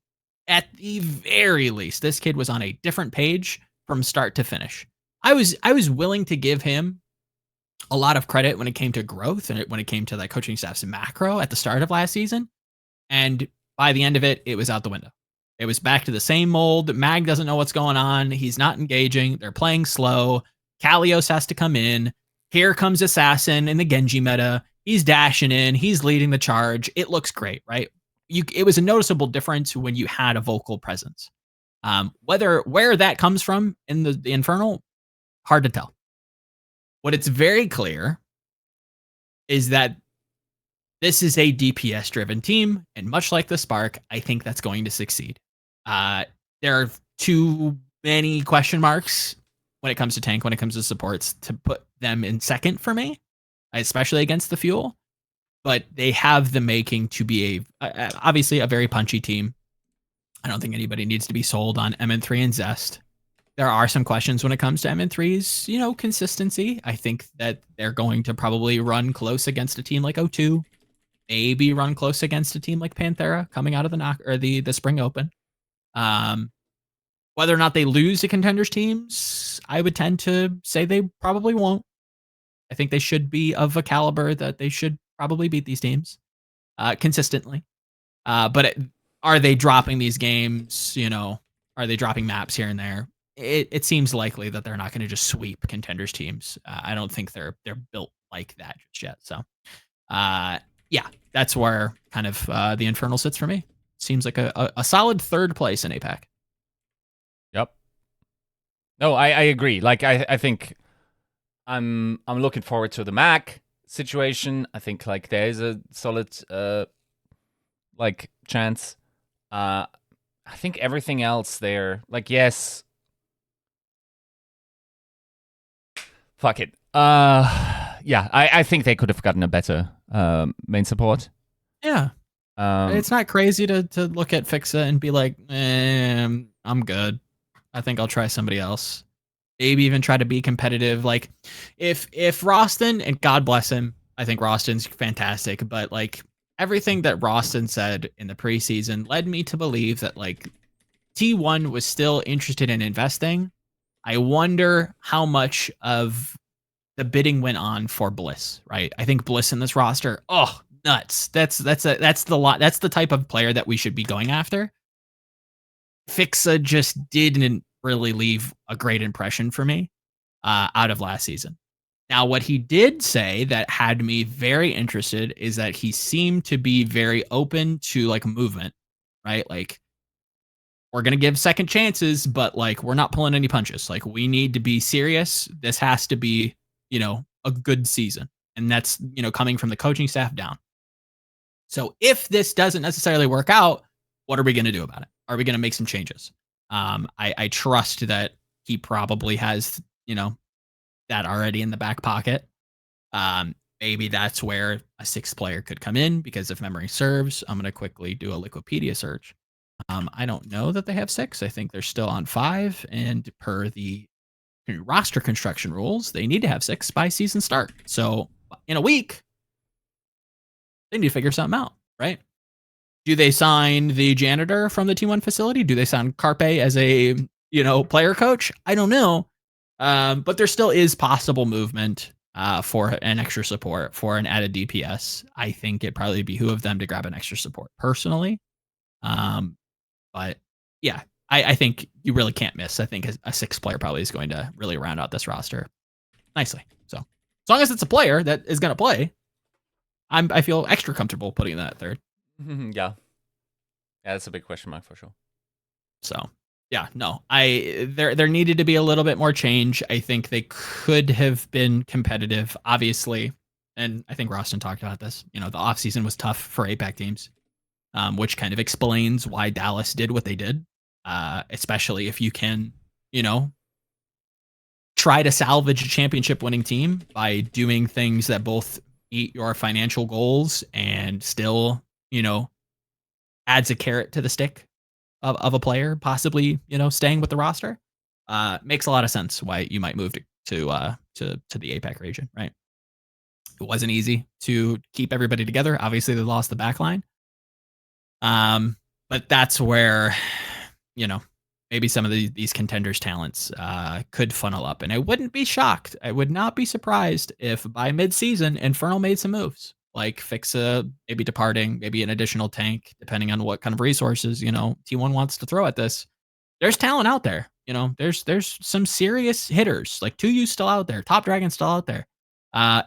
At the very least, this kid was on a different page from start to finish. I was willing to give him a lot of credit when it came to growth and when it came to the coaching staff's macro at the start of last season. And by the end of it, it was out the window. It was back to the same mold. Mag doesn't know what's going on. He's not engaging. They're playing slow. Kalios has to come in. Here comes Assassin in the Genji meta. He's dashing in. He's leading the charge. It looks great, right? It was a noticeable difference when you had a vocal presence. Where that comes from in the Infernal, hard to tell. What it's very clear is that this is a DPS-driven team, and much like the Spark, I think that's going to succeed. There are too many question marks when it comes to tank, when it comes to supports, to put them in second for me, especially against the Fuel. But they have the making to be obviously a very punchy team. I don't think anybody needs to be sold on MN3 and Zest. There are some questions when it comes to MN3's, consistency. I think that they're going to probably run close against a team like O2. Maybe run close against a team like Panthera coming out of the Spring Open. Whether or not they lose to contenders teams, I would tend to say they probably won't. I think they should be of a caliber that they should probably beat these teams consistently. But are they dropping these games? Are they dropping maps here and there? It seems likely that they're not going to just sweep contenders teams. I don't think they're built like that just yet. So, yeah, that's where kind of the Infernal sits for me. Seems like a solid third place in APAC. Yep. No, I agree. Like I think I'm looking forward to the Mac situation. I think like there is a solid chance. I think everything else there, like, yes. Fuck it. Yeah, I think they could have gotten a better main support. Yeah. It's not crazy to look at Fixa and be like, I'm good. I think I'll try somebody else. Maybe even try to be competitive. Like, if Roston, and God bless him, I think Roston's fantastic, but like everything that Roston said in the preseason led me to believe that like T1 was still interested in investing. I wonder how much of the bidding went on for Bliss, right? I think Bliss in this roster, nuts. That's the type of player that we should be going after. Fixa just didn't really leave a great impression for me out of last season. Now, what he did say that had me very interested is that he seemed to be very open to like movement, right? Like, we're going to give second chances, but like, we're not pulling any punches. Like, we need to be serious. This has to be, a good season. And that's, coming from the coaching staff down. So if this doesn't necessarily work out, what are we going to do about it? Are we going to make some changes? I trust that he probably has, that already in the back pocket. Maybe that's where a sixth player could come in, because if memory serves, I'm going to quickly do a Wikipedia search. I don't know that they have 6. I think they're still on 5, and per the roster construction rules, they need to have 6 by season start. So in a week, they need to figure something out, right? Do they sign the janitor from the T1 facility? Do they sign Carpe as a player coach? I don't know, but there still is possible movement for an extra support, for an added DPS. I think it probably behoove them to grab an extra support personally. But yeah, I think you really can't miss. I think a 6th player probably is going to really round out this roster nicely. So as long as it's a player that is going to play, I feel extra comfortable putting that 3rd. Yeah, that's a big question mark for sure. So yeah, no, there needed to be a little bit more change. I think they could have been competitive, obviously, and I think Roston talked about this. The offseason was tough for APAC teams, which kind of explains why Dallas did what they did, especially if you can, try to salvage a championship-winning team by doing things that both meet your financial goals and still, adds a carrot to the stick of a player, possibly, staying with the roster. Makes a lot of sense why you might move to the APAC region, right? It wasn't easy to keep everybody together. Obviously, they lost the back line. But that's where, maybe some of these contenders' talents could funnel up. And I wouldn't be shocked. I would not be surprised if by mid-season, Infernal made some moves. Like Fixa maybe departing, maybe an additional tank, depending on what kind of resources, T1 wants to throw at this. There's talent out there. There's some serious hitters. Like 2U still out there. Top Dragon still out there.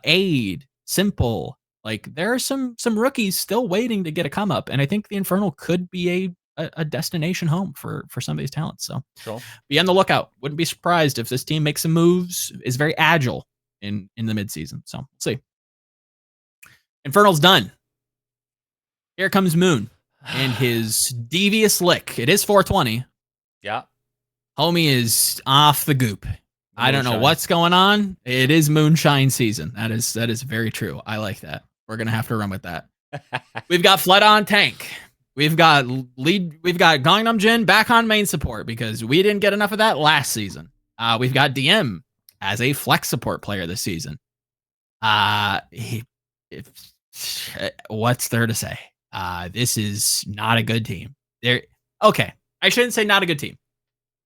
Aid, Simple. Like there are some rookies still waiting to get a come up. And I think the Infernal could be a destination home for some of these talents. So sure. Be on the lookout. Wouldn't be surprised if this team makes some moves, is very agile in the midseason. So we'll see. Infernal's done. Here comes Moon and his devious lick. It is 420. Yeah. Homie is off the goop. I don't know what's going on. It is moonshine season. That is very true. I like that. We're gonna have to run with that. We've got Fleta on tank. We've got Gangnam Jin back on main support because we didn't get enough of that last season. We've got DM as a flex support player this season. What's there to say? This is not a good team. Okay, I shouldn't say not a good team.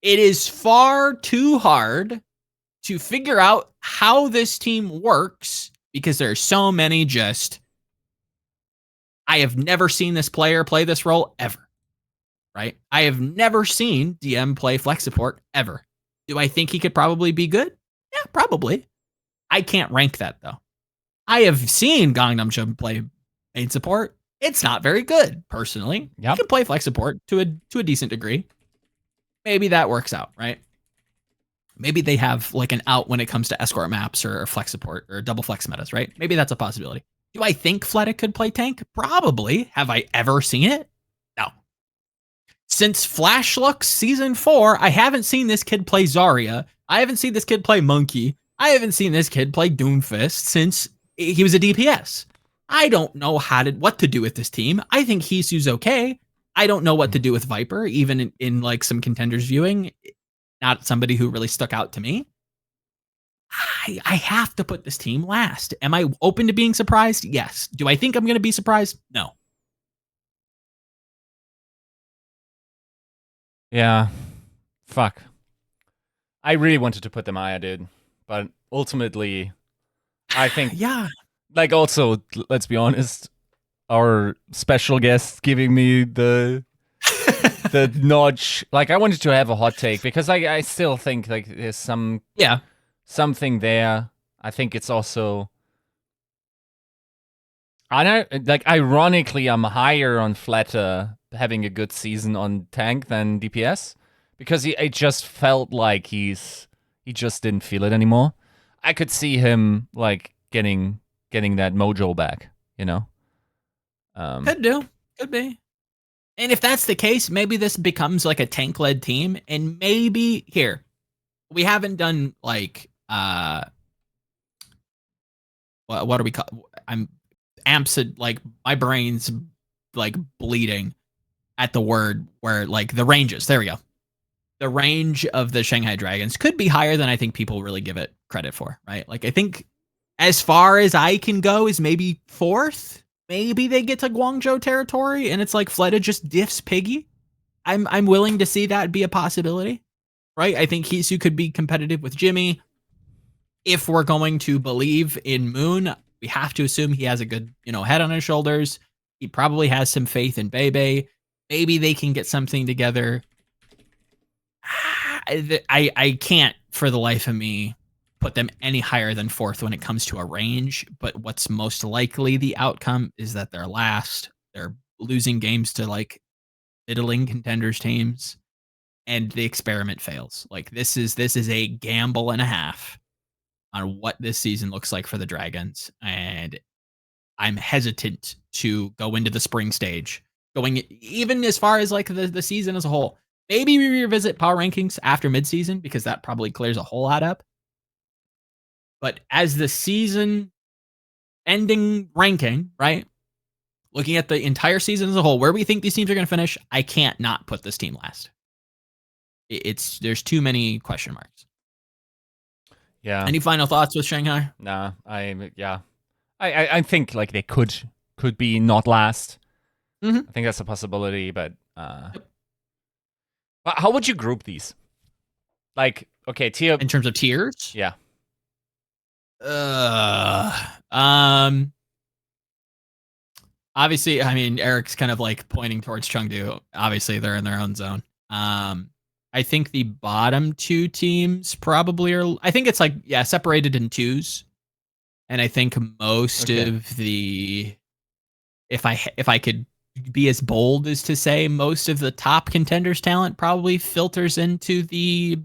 It is far too hard to figure out how this team works because there are so many I have never seen this player play this role ever, right? I have never seen DM play flex support ever. Do I think he could probably be good? Yeah, probably. I can't rank that though. I have seen Gangnam Jin play main support. It's not very good, personally. Yep. He can play flex support to a decent degree. Maybe that works out, right? Maybe they have like an out when it comes to escort maps or flex support or double flex metas, right? Maybe that's a possibility. Do I think Fleta could play tank? Probably. Have I ever seen it? No. Since Flash Lux Season 4, I haven't seen this kid play Zarya. I haven't seen this kid play Monkey. I haven't seen this kid play Doomfist since he was a DPS. I don't know what to do with this team. I think Hisu's okay. I don't know what to do with Viper, even in like some contenders viewing. Not somebody who really stuck out to me. I have to put this team last. Am I open to being surprised? Yes. Do I think I'm going to be surprised? No. Yeah. Fuck. I really wanted to put them higher, dude. But ultimately, I think... yeah. Like, also, let's be honest, our special guest giving me the nudge. Like, I wanted to have a hot take because I still think like there's something there. I think it's also, I don't like. Ironically, I'm higher on Fleta having a good season on tank than DPS because it just felt like he just didn't feel it anymore. I could see him like getting that mojo back, you know. Could be. And if that's the case, maybe this becomes like a tank-led team, and maybe here we haven't done like what do we call? I'm like my brain's like bleeding. at the word where like the ranges. There we go. The range of the Shanghai Dragons could be higher than I think people really give it credit for, right? Like I think as far as I can go is maybe 4th. Maybe they get to Guangzhou territory and it's like Fleta just diffs Piggy. I'm willing to see that be a possibility, right? I think Hisu could be competitive with Jimmy. If we're going to believe in Moon, we have to assume he has a good, head on his shoulders. He probably has some faith in Bebe. Maybe they can get something together. I can't for the life of me put them any higher than 4th when it comes to a range, but what's most likely the outcome is that they're last. They're losing games to like middling contenders teams, and the experiment fails. Like this is a gamble and a half on what this season looks like for the Dragons, and I'm hesitant to go into the spring stage, going even as far as like the season as a whole. Maybe we revisit power rankings after midseason because that probably clears a whole lot up. But as the season ending ranking, right? Looking at the entire season as a whole, where we think these teams are going to finish, I can't not put this team last. There's too many question marks. Yeah. Any final thoughts with Shanghai? Nah, I think like they could be not last. Mm-hmm. I think that's a possibility, but how would you group these? Like, okay, tier In terms of tiers? Yeah. Obviously, I mean, Eric's kind of like pointing towards Chengdu. Obviously, they're in their own zone. I think the bottom 2 teams probably are. I think it's like separated in 2s, and I think most of the, if I could be as bold as to say, most of the top contenders' talent probably filters into the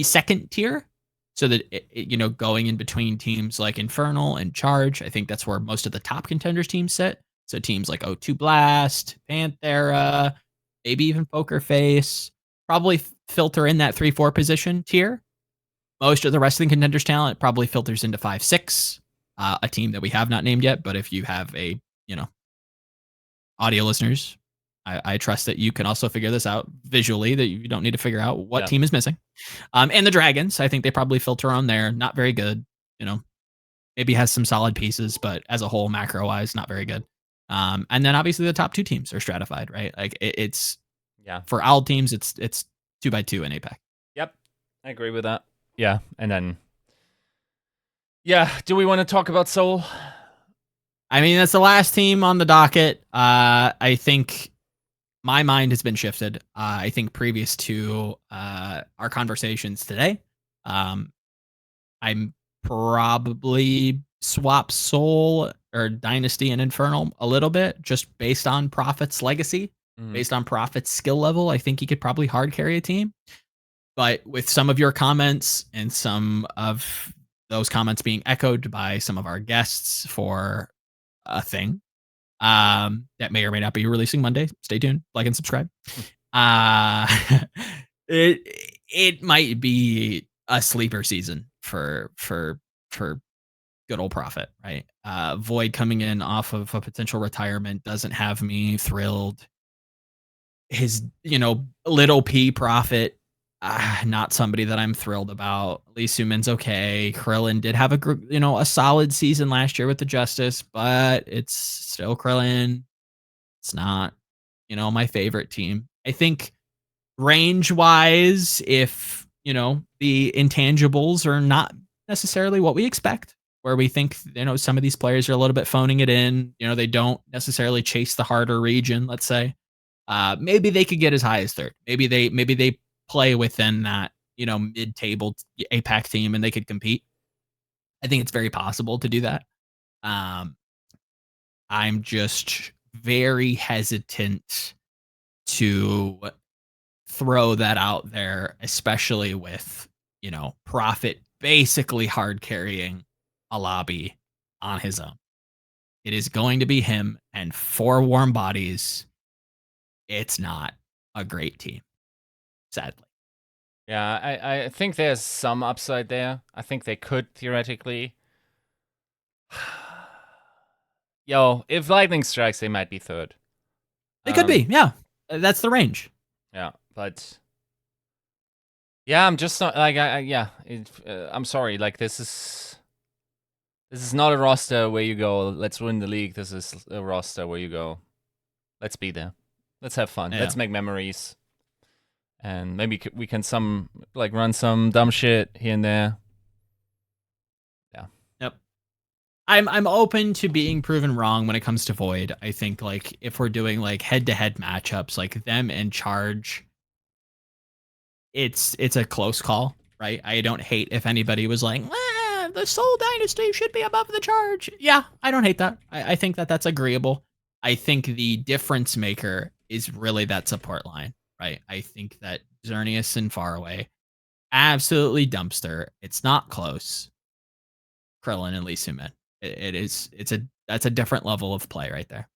second tier. So that going in between teams like Infernal and Charge, I think that's where most of the top contenders teams sit. So teams like O2 Blast, Panthera, maybe even Poker Face, probably filter in that 3-4 position tier. Most of the rest of the contenders talent probably filters into 5-6, a team that we have not named yet. But if you have audio listeners, I trust that you can also figure this out visually, that you don't need to figure out what team is missing. And the Dragons, I think they probably filter on there. Not very good, maybe has some solid pieces, but as a whole, macro wise, not very good. And then obviously the top 2 teams are stratified, right? Like it's for all teams, it's 2x2 in APAC. Yep, I agree with that. Yeah, and then do we want to talk about Seoul? I mean, that's the last team on the docket. I think my mind has been shifted. I think previous to our conversations today, I'm probably swap Seoul or Dynasty and Infernal a little bit, just based on Prophet's legacy, based on Prophet's skill level. I think he could probably hard carry a team. But with some of your comments and some of those comments being echoed by some of our guests for a thing that may or may not be releasing Monday, stay tuned, like and subscribe. It might be a sleeper season for good old Prophet, right? Void coming in off of a potential retirement doesn't have me thrilled. His little P Prophet, not somebody that I'm thrilled about. Lee Sumin's okay. Krillin did have a solid season last year with the Justice, but it's still Krillin. It's not, my favorite team. I think range wise, if, the intangibles are not necessarily what we expect, where we think, some of these players are a little bit phoning it in, they don't necessarily chase the harder region, let's say. Maybe they could get as high as 3rd. Maybe they play within that, mid-table APAC team and they could compete. I think it's very possible to do that. I'm just very hesitant to throw that out there, especially with, Prophet basically hard carrying a lobby on his own. It is going to be him and 4 warm bodies. It's not a great team, sadly. Yeah, I think there's some upside there. I think they could theoretically. If lightning strikes, they might be 3rd. They could be, yeah. That's the range. Yeah, but yeah, I'm just not like I'm sorry. Like this is not a roster where you go, let's win the league. This is a roster where you go, let's be there, let's have fun, Yeah. let's make memories, and maybe we can run some dumb shit here and there. I'm open to being proven wrong when it comes to Void. I think like if we're doing like head-to-head matchups, like them and Charge, it's a close call, right? I don't hate if anybody was like, the Seoul Dynasty should be above the Charge. Yeah, I don't hate that. I think that that's agreeable. I think the difference maker is really that support line, right? I think that Xerneas and Faraway, absolutely dumpster. It's not close. Krillin and Lee Sumin. That's a different level of play right there.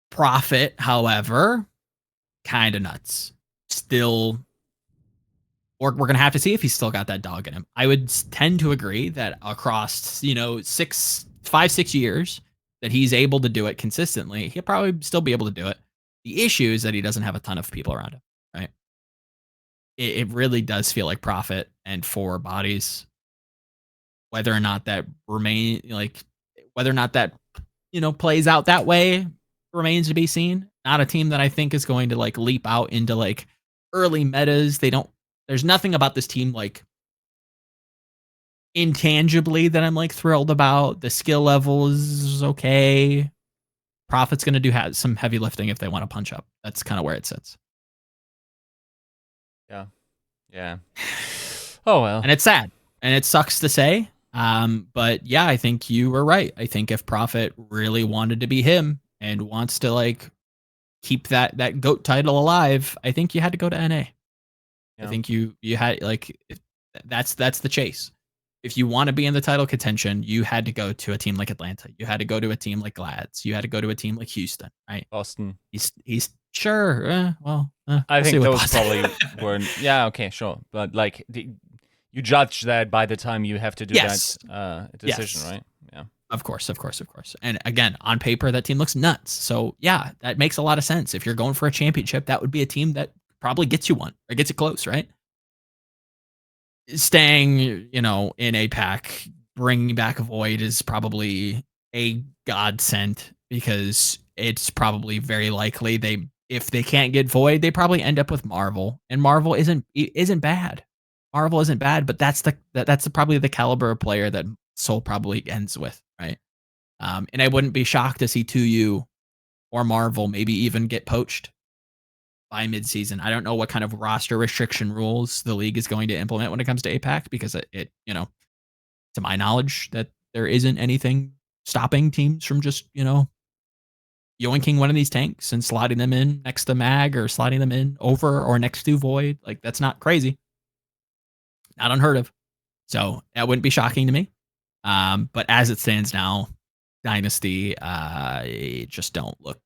Prophet, however, kind of nuts. Still, we're gonna have to see if he's still got that dog in him. I would tend to agree that across 5-6 years that he's able to do it consistently, he'll probably still be able to do it. The issue is that he doesn't have a ton of people around him, right? It really does feel like Prophet and 4 bodies. Whether or not that plays out that way remains to be seen. Not a team that I think is going to like leap out into like early metas. There's nothing about this team like intangibly that I'm like thrilled about. The skill level is okay. Prophet's going to do some heavy lifting if they want to punch up. That's kind of where it sits. Yeah. Oh well. And it's sad. And it sucks to say. But yeah, I think you were right. I think if Prophet really wanted to be him and wants to like keep that GOAT title alive, I think you had to go to NA. Yeah. I think you had like that's the chase. If you want to be in the title contention, you had to go to a team like Atlanta. You had to go to a team like Glads. You had to go to a team like Houston, right? Boston. He's sure. I think those probably weren't. Yeah, okay, sure. But like you judge that by the time you have to do that decision, right? Yeah. Of course. And again, on paper, that team looks nuts. So yeah, that makes a lot of sense. If you're going for a championship, that would be a team that probably gets you one or gets it close, right? Staying, in APAC, bringing back Void is probably a godsend because it's probably very likely if they can't get Void, they probably end up with Marvel, and Marvel isn't bad. Marvel isn't bad, but that's probably the caliber of player that Seoul probably ends with, right? And I wouldn't be shocked to see 2U or Marvel maybe even get poached by midseason. I don't know what kind of roster restriction rules the league is going to implement when it comes to APAC, because it to my knowledge, that there isn't anything stopping teams from just, yoinking one of these tanks and sliding them in next to Mag or sliding them in over or next to Void. Like, that's not crazy. Not unheard of. So that wouldn't be shocking to me. But as it stands now, Dynasty just don't look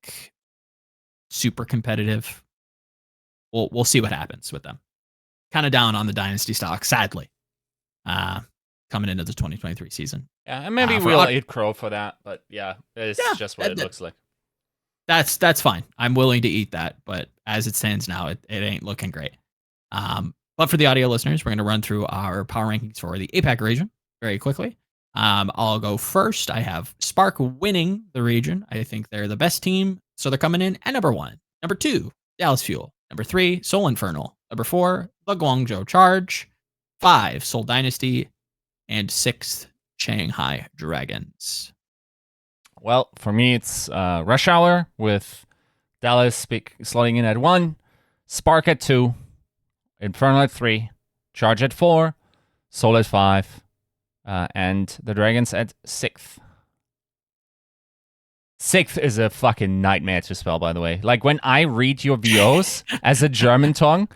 super competitive. We'll see what happens with them. Kind of down on the Dynasty stock, sadly, coming into the 2023 season. Yeah, and maybe we'll eat crow for that, but yeah, it's just what it looks like. That's fine. I'm willing to eat that, but as it stands now, it ain't looking great. But for the audio listeners, we're going to run through our power rankings for the APAC region very quickly. I'll go first. I have Spark winning the region. I think they're the best team, so they're coming in at number 1. Number 2, Dallas Fuel. Number 3, Seoul Infernal. Number 4, the Guangzhou Charge. 5, Seoul Dynasty. And 6th, Shanghai Dragons. Well, for me, it's Rush Hour with Dallas slotting in at 1, Spark at 2, Infernal at 3, Charge at 4, Seoul at 5, and the Dragons at 6th. 6th is a fucking nightmare to spell, by the way. Like, when I read your VOs as a German tongue,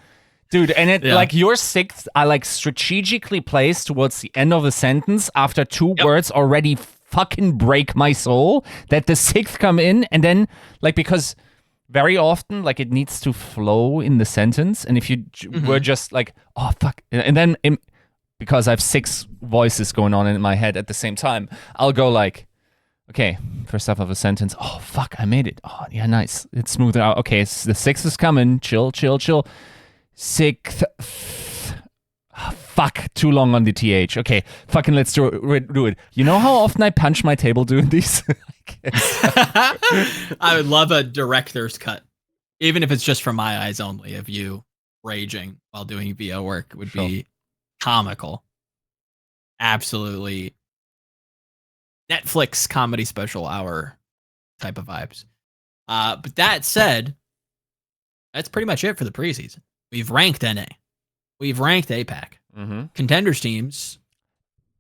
dude, and like your 6th are like strategically placed towards the end of the sentence after 2 words already fucking break my soul, that the 6th come in, and then like, because very often like it needs to flow in the sentence, and if you were just like, oh fuck, and then because I have 6 voices going on in my head at the same time, I'll go like, Okay, first half of a sentence. Oh, fuck, I made it. Oh, yeah, nice. It's smoothed out. Okay, the 6th is coming. Chill. 6th. Fuck, too long on the TH. Okay, fucking let's do it. You know how often I punch my table doing these? I would love a director's cut. Even if it's just from my eyes only, of you raging while doing VO work would be comical. Absolutely. Netflix comedy special hour type of vibes. But that said, that's pretty much it for the preseason. We've ranked NA. We've ranked APAC. Contenders teams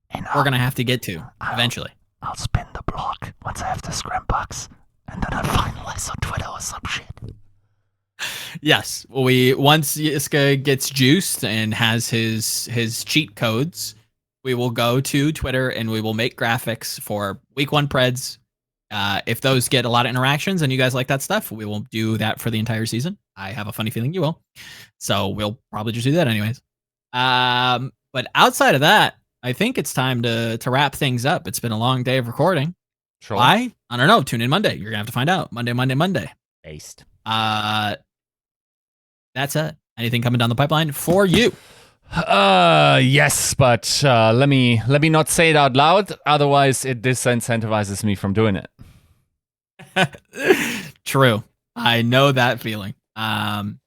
and we're going to have to get to eventually. I'll spin the block once I have the scrim box, and then I'll finalize on Twitter or some shit. Yes. Once Yiska gets juiced and has his cheat codes, we will go to Twitter and we will make graphics for week 1 Preds. If those get a lot of interactions and you guys like that stuff, we will do that for the entire season. I have a funny feeling you will. So we'll probably just do that anyways. But outside of that, I think it's time to wrap things up. It's been a long day of recording. Sure. Why? I don't know. Tune in Monday. You're going to have to find out. Monday. Based. That's it. Anything coming down the pipeline for you? Yes, but let me not say it out loud. Otherwise, it disincentivizes me from doing it. True. I know that feeling. Kind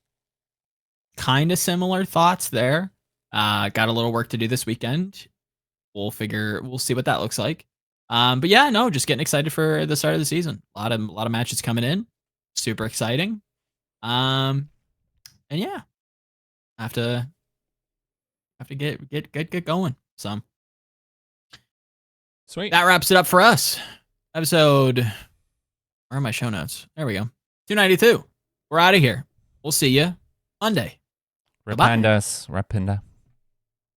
of similar thoughts there. Got a little work to do this weekend. We'll see what that looks like. But yeah, no, just getting excited for the start of the season. A lot of matches coming in. Super exciting. And yeah, have to get going. So Sweet. that wraps it up for us. Episode. Where are my show notes? There we go. 292. We're out of here. We'll see you Monday. Rapandas.